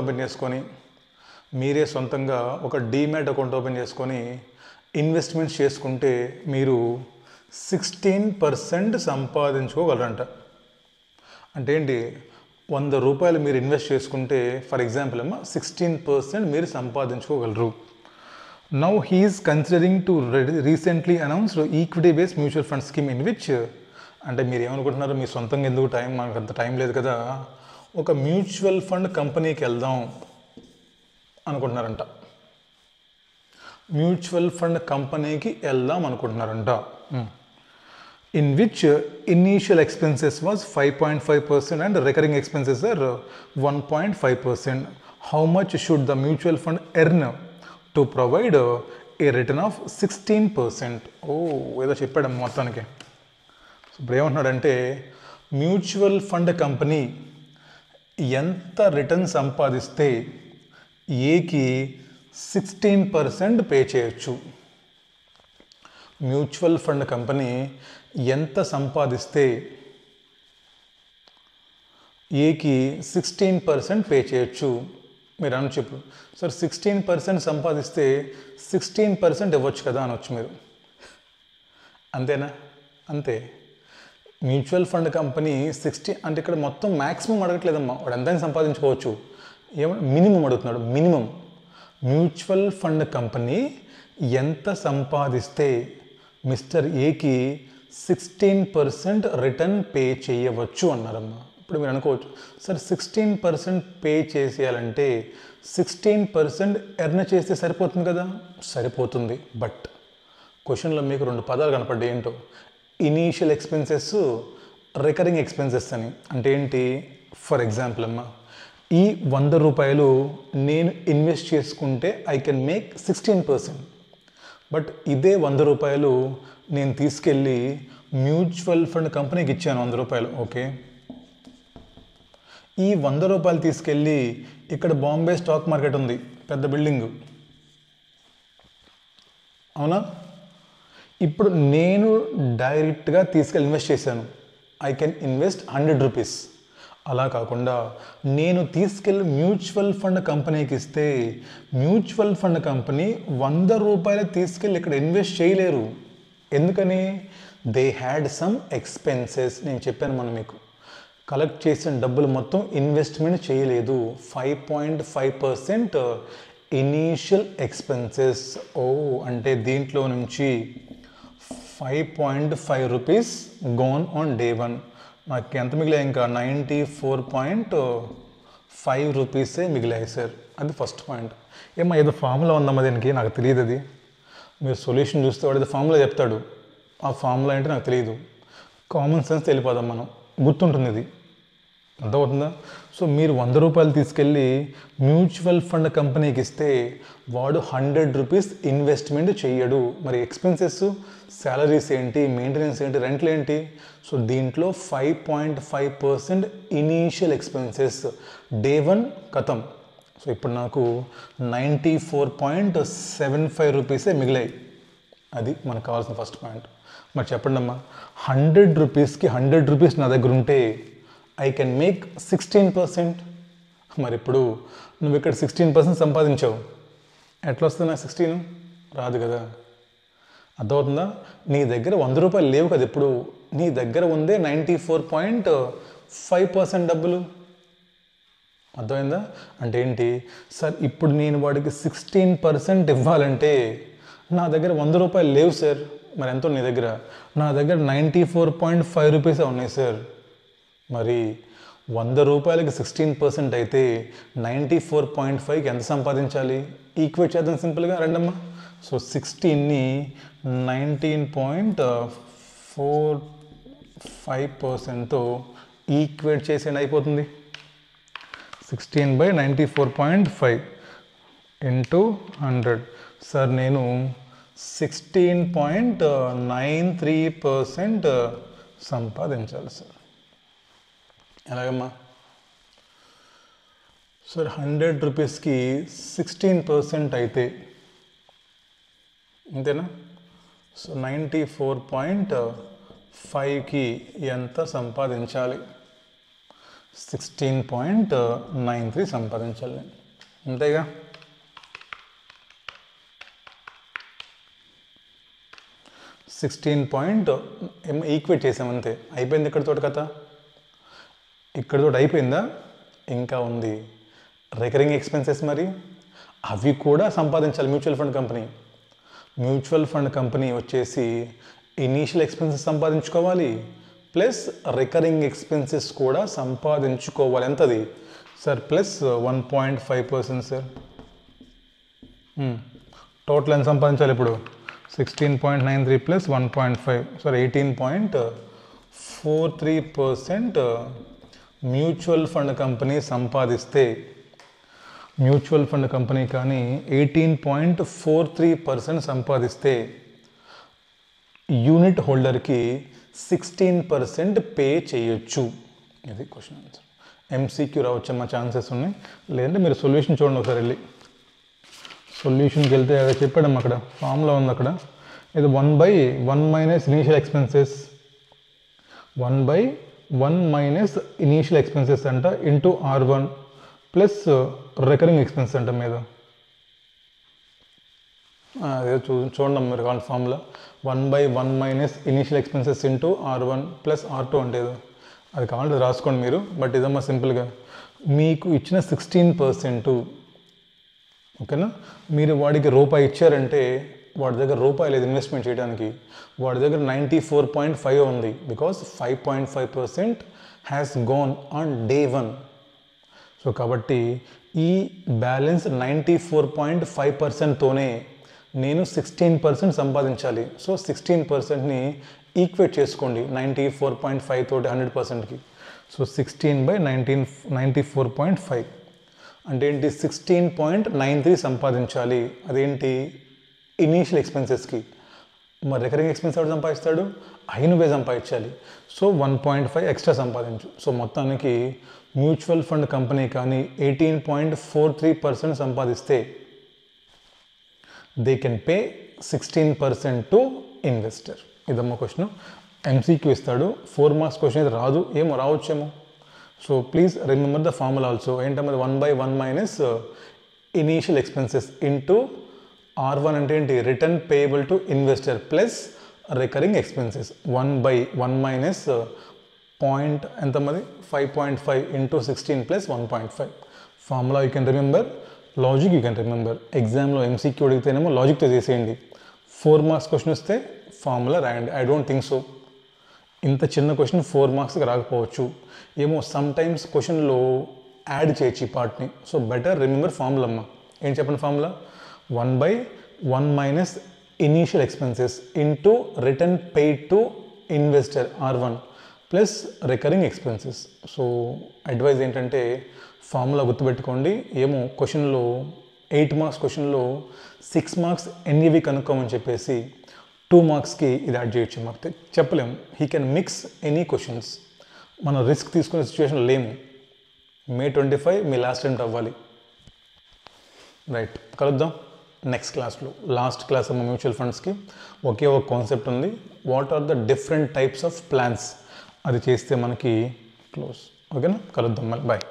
ఓపెన్ చేసుకొని ఇన్వెస్ట్మెంట్స్ చేసుకుంటే మీరు 16% సంపాదించుకోగలరంట. అంటే ఏంటి? 100 రూపాయలు మీరు ఇన్వెస్ట్ చేసుకుంటే ఫర్ ఎగ్జాంపుల్ అమ్మ 16% మీరు సంపాదించుకోగలరు. Now he is considering to recently announced equity based mutual fund scheme in which అంటే మీరు ఏమనుకుంటున్నారు, మీ సొంతంగా ఎందుకు టైం, మనకు అంత టైం లేదు కదా, ఒక మ్యూచువల్ ఫండ్ కంపెనీకి వెళ్దాం అనుకుంటున్నారంట. మ్యూచువల్ ఫండ్ కంపెనీకి వెళ్దాం అనుకుంటున్నారంట. In which initial expenses was 5.5% and recurring expenses are 1.5%. How much should the mutual fund earn to provide a return of 16%? ఏదో చెప్పాడు మొత్తానికి. ఇప్పుడు ఏమంటున్నాడంటే, మ్యూచువల్ ఫండ్ కంపెనీ ఎంత రిటర్న్ సంపాదిస్తే ఏకి 16% పే చేయొచ్చు. మ్యూచువల్ ఫండ్ కంపెనీ ఎంత సంపాదిస్తే ఏకి 16% పే చేయొచ్చు. మీరు అని చెప్పు, సార్ 16% సంపాదిస్తే 16% ఇవ్వచ్చు కదా అనొచ్చు మీరు. అంతేనా? అంతే. మ్యూచువల్ ఫండ్ కంపెనీ 60 అంటే ఇక్కడ మొత్తం మ్యాక్సిమం అడగట్లేదమ్మా, వాడు ఎంతైనా సంపాదించుకోవచ్చు. ఏమన్నా మినిమం అడుగుతున్నాడు, మినిమం. మ్యూచువల్ ఫండ్ కంపెనీ ఎంత సంపాదిస్తే మిస్టర్ ఏకి 16% రిటర్న్ పే చేయవచ్చు అన్నారమ్మా. ఇప్పుడు మీరు అనుకోవచ్చు, సార్ 16% పే చేసేయాలంటే 16% ఎర్న్ చేస్తే సరిపోతుంది కదా. సరిపోతుంది, బట్ క్వశ్చన్లో మీకు 2 పదాలు కనపడ్డాయి. ఏంటో ఇనీషియల్ ఎక్స్పెన్సెస్, రికరింగ్ ఎక్స్పెన్సెస్ అని. అంటే ఏంటి? ఫర్ ఎగ్జాంపుల్ అమ్మా, ఈ 100 రూపాయలు నేను ఇన్వెస్ట్ చేసుకుంటే ఐ కెన్ మేక్ 16%. బట్ ఇదే 100 రూపాయలు నేను తీసుకెళ్ళి మ్యూచువల్ ఫండ్ కంపెనీకి ఇచ్చాను 100 రూపాయలు. ఓకే, ఈ 100 రూపాయలు తీసుకెళ్ళి ఇక్కడ బాంబే స్టాక్ మార్కెట్ ఉంది, పెద్ద బిల్డింగు, అవునా? ఇప్పుడు నేను డైరెక్ట్గా తీసుకెళ్ళి ఇన్వెస్ట్ చేశాను. I can invest 100 rupees. అలా కాకుండా నేను తీసుకెళ్ళి మ్యూచువల్ ఫండ్ కంపెనీకి ఇస్తే మ్యూచువల్ ఫండ్ కంపెనీ 100 రూపాయలు తీసుకెళ్ళి ఇక్కడ ఇన్వెస్ట్ చేయలేరు. ఎందుకని? They had some expenses. నేను చెప్పాను మనం మీకు, కలెక్ట్ చేసిన డబ్బులు మొత్తం ఇన్వెస్ట్మెంట్ చేయలేదు. 5.5% ఇనీషియల్ ఎక్స్పెన్సెస్. అంటే దీంట్లో నుంచి 5.5 రూపీస్ గోన్ ఆన్ డే 1. నాకు ఎంత మిగిలాయి? ఇంకా 94.5 రూపీసే మిగిలాయి సార్. అది ఫస్ట్ పాయింట్. ఏమో ఏదో ఫార్ములా ఉందమ్మా దీనికి, నాకు తెలియదు. అది మీరు సొల్యూషన్ చూస్తే వాడు ఏదో ఫార్ములా చెప్తాడు, ఆ ఫార్ములా అంటే నాకు తెలియదు. కామన్ సెన్స్ వెళ్ళిపోదాం మనం, గుర్తుంటుంది ఇది. అర్థమవుతుందా? సో మీరు 100 రూపాయలు తీసుకెళ్ళి మ్యూచువల్ ఫండ్ కంపెనీకి ఇస్తే వాడు 100 రూపీస్ ఇన్వెస్ట్మెంట్ చెయ్యడు. మరి ఎక్స్పెన్సెస్, శాలరీస్ ఏంటి, మెయింటెనెన్స్ ఏంటి, రెంట్లు ఏంటి? సో దీంట్లో 5.5% ఇనీషియల్ ఎక్స్పెన్సెస్. డే 1 కథం. సో ఇప్పుడు నాకు 94.75 రూపీసే మిగిలాయి. అది మనకు కావాల్సిన ఫస్ట్ పాయింట్. మరి చెప్పండి అమ్మా, 100 రూపీస్కి 100 రూపీస్ నా దగ్గర ఉంటే ఐ కెన్ మేక్ 16%. మరి ఇప్పుడు నువ్వు ఇక్కడ 16% సంపాదించావు, ఎట్లా వస్తుంది నాకు 16? రాదు కదా. అర్థమవుతుందా? నీ దగ్గర 100 రూపాయలు లేవు కదా, ఇప్పుడు నీ దగ్గర ఉందే 94.5% డబ్బులు. అర్థమైందా? అంటే ఏంటి సార్, ఇప్పుడు నేను వాడికి 16% ఇవ్వాలంటే నా దగ్గర 100 రూపాయలు లేవు సార్. మరి ఎంతో నీ దగ్గర? నా దగ్గర 94.5 రూపీసే ఉన్నాయి సార్. మరి 100 రూపాయలకి 16% అయితే 94.5కి ఎంత సంపాదించాలి? ఈక్వేట్ చేద్దాం సింపుల్గా, రండమ్మా. సో 16ని 19.45%తో ఈక్వేట్ చేసేయండి, అయిపోతుంది. 16/94.5 ఇంటూ 100. సార్ నేను 16.93% సంపాదించాలి సార్. ఎలాగమ్మా సార్? 100 రూపీస్కి 16% అయితే అంతేనా? సో 94.5కి ఎంత సంపాదించాలి? 16.93 సంపాదించాలి, అంతేగా? ఈక్వేట్ చేసామంతే, అయిపోయింది. ఇక్కడితో కథ, ఇక్కడితో అయిపోయిందా? ఇంకా ఉంది రికరింగ్ ఎక్స్పెన్సెస్. మరి అవి కూడా సంపాదించాలి mutual fund company. Mutual fund company వచ్చేసి ఇనీషియల్ ఎక్స్పెన్సెస్ సంపాదించుకోవాలి, ప్లస్ రికరింగ్ ఎక్స్పెన్సెస్ కూడా సంపాదించుకోవాలి. ఎంతది సార్? Plus 1.5% sir. టోటల్ ఎంత సంపాదించాలి ఇప్పుడు? 16.93 plus 1.5 sir 18.43% mutual fund company సంపాదిస్తే, మ్యూచువల్ ఫండ్ కంపెనీ కానీ 18.43% సంపాదిస్తే యూనిట్ హోల్డర్కి 16% పే చేయొచ్చు. ఇది క్వశ్చన్ ఆన్సర్. ఎంసీక్యూ రావచ్చమ్మా, ఛాన్సెస్ ఉన్నాయి. లేదంటే మీరు సొల్యూషన్ చూడండి ఒకసారి వెళ్ళి. సొల్యూషన్కి వెళ్తే అక్కడ చెప్పాడమ్మా, అక్కడ ఫామ్లో ఉంది అక్కడ. ఇది 1/1 minus initial expenses, 1/1 minus initial expenses అంట into R1 plus recurring expenses అంట మీద. అదే చూడండి మీరు కావాలి ఫామ్లో. 1/1 minus initial expenses into R1 plus R2 అంటే ఏదో అది కావాలంటే రాసుకోండి మీరు. బట్ ఇదమ్మా సింపుల్గా మీకు ఇచ్చిన 16%, ఓకేనా? మీరు వాడికి రూపాయి ఇచ్చారంటే వాడి దగ్గర రూపాయి లేదు ఇన్వెస్ట్మెంట్ చేయడానికి, వాడి దగ్గర 94.5 ఉంది. Because 5.5% has gonna on day 1. So కాబట్టి ఈ బ్యాలెన్స్ 94.5%తోనే నేను 16% సంపాదించాలి. సో 16%ని ఈక్వేట్ చేసుకోండి 94.5 తోటి 100%కి. సో 16/94.5 అంటే ఏంటి? 16.93 సంపాదించాలి. అదేంటి? ఇనీషియల్ ఎక్స్పెన్సెస్కి. మరి రికరింగ్ ఎక్స్పెన్స్ ఎవరు సంపాదిస్తాడు? అయినవే సంపాదించాలి. సో 1.5 ఎక్స్ట్రా సంపాదించు. సో మొత్తానికి మ్యూచువల్ ఫండ్ కంపెనీ కానీ 18.43% సంపాదిస్తే they can pay 16% to investor. ఇదమ్మా క్వశ్చన్. ఎంసీక్యూ ఇస్తాడు, 4 మార్క్స్ క్వశ్చన్ అయితే రాదు, ఏమో రావచ్చేమో. So please remember the formula also. ఏంటమ్మా? 1/1 minus initial expenses into R1 అంటే ఏంటి? Return payable to investor plus recurring expenses. 1/1 minus point ఎంతమంది 5.5 into 16 plus 1.5. Formula you can remember, logic you can remember. ఎగ్జామ్లో MCQ అడిగితేనేమో లాజిక్తో చేసేయండి. 4 marks question వస్తే formula రాయండి. I don't think so ఇంత చిన్న question 4 మార్క్స్కి రాకపోవచ్చు ఏమో. సమ్ టైమ్స్ క్వశ్చన్లో యాడ్ చేయొచ్చు ఈ పార్ట్ని. సో బెటర్ రిమెంబర్ ఫార్ములా అమ్మ. ఏం చెప్పండి formula? 1/1 minus initial expenses into return paid to investor R1 plus recurring expenses. So advice ఏంటంటే ఫార్ములా గుర్తుపెట్టుకోండి. ఏమో క్వశ్చన్లో 8 మార్క్స్ క్వశ్చన్లో 6 మార్క్స్ ఎన్ఈవి కనుక్కోమని చెప్పేసి 2 మార్క్స్కి ఇది యాడ్ చేయొచ్చు. మాకు చెప్పలేము. He can mix any questions. మనం రిస్క్ తీసుకునే సిచ్యువేషన్ లేము. May 25 మీ లాస్ట్ అటెంప్ట్ అవ్వాలి. రైట్, కలుద్దాం నెక్స్ట్ క్లాస్లో. లాస్ట్ క్లాస్ అమ్మ మ్యూచువల్ ఫండ్స్కి ఒకే ఒక కాన్సెప్ట్ ఉంది. What are the different types of plans, అది చేస్తే మనకి క్లోజ్. ఓకేనా? కలుద్దాం మళ్ళీ. బాయ్.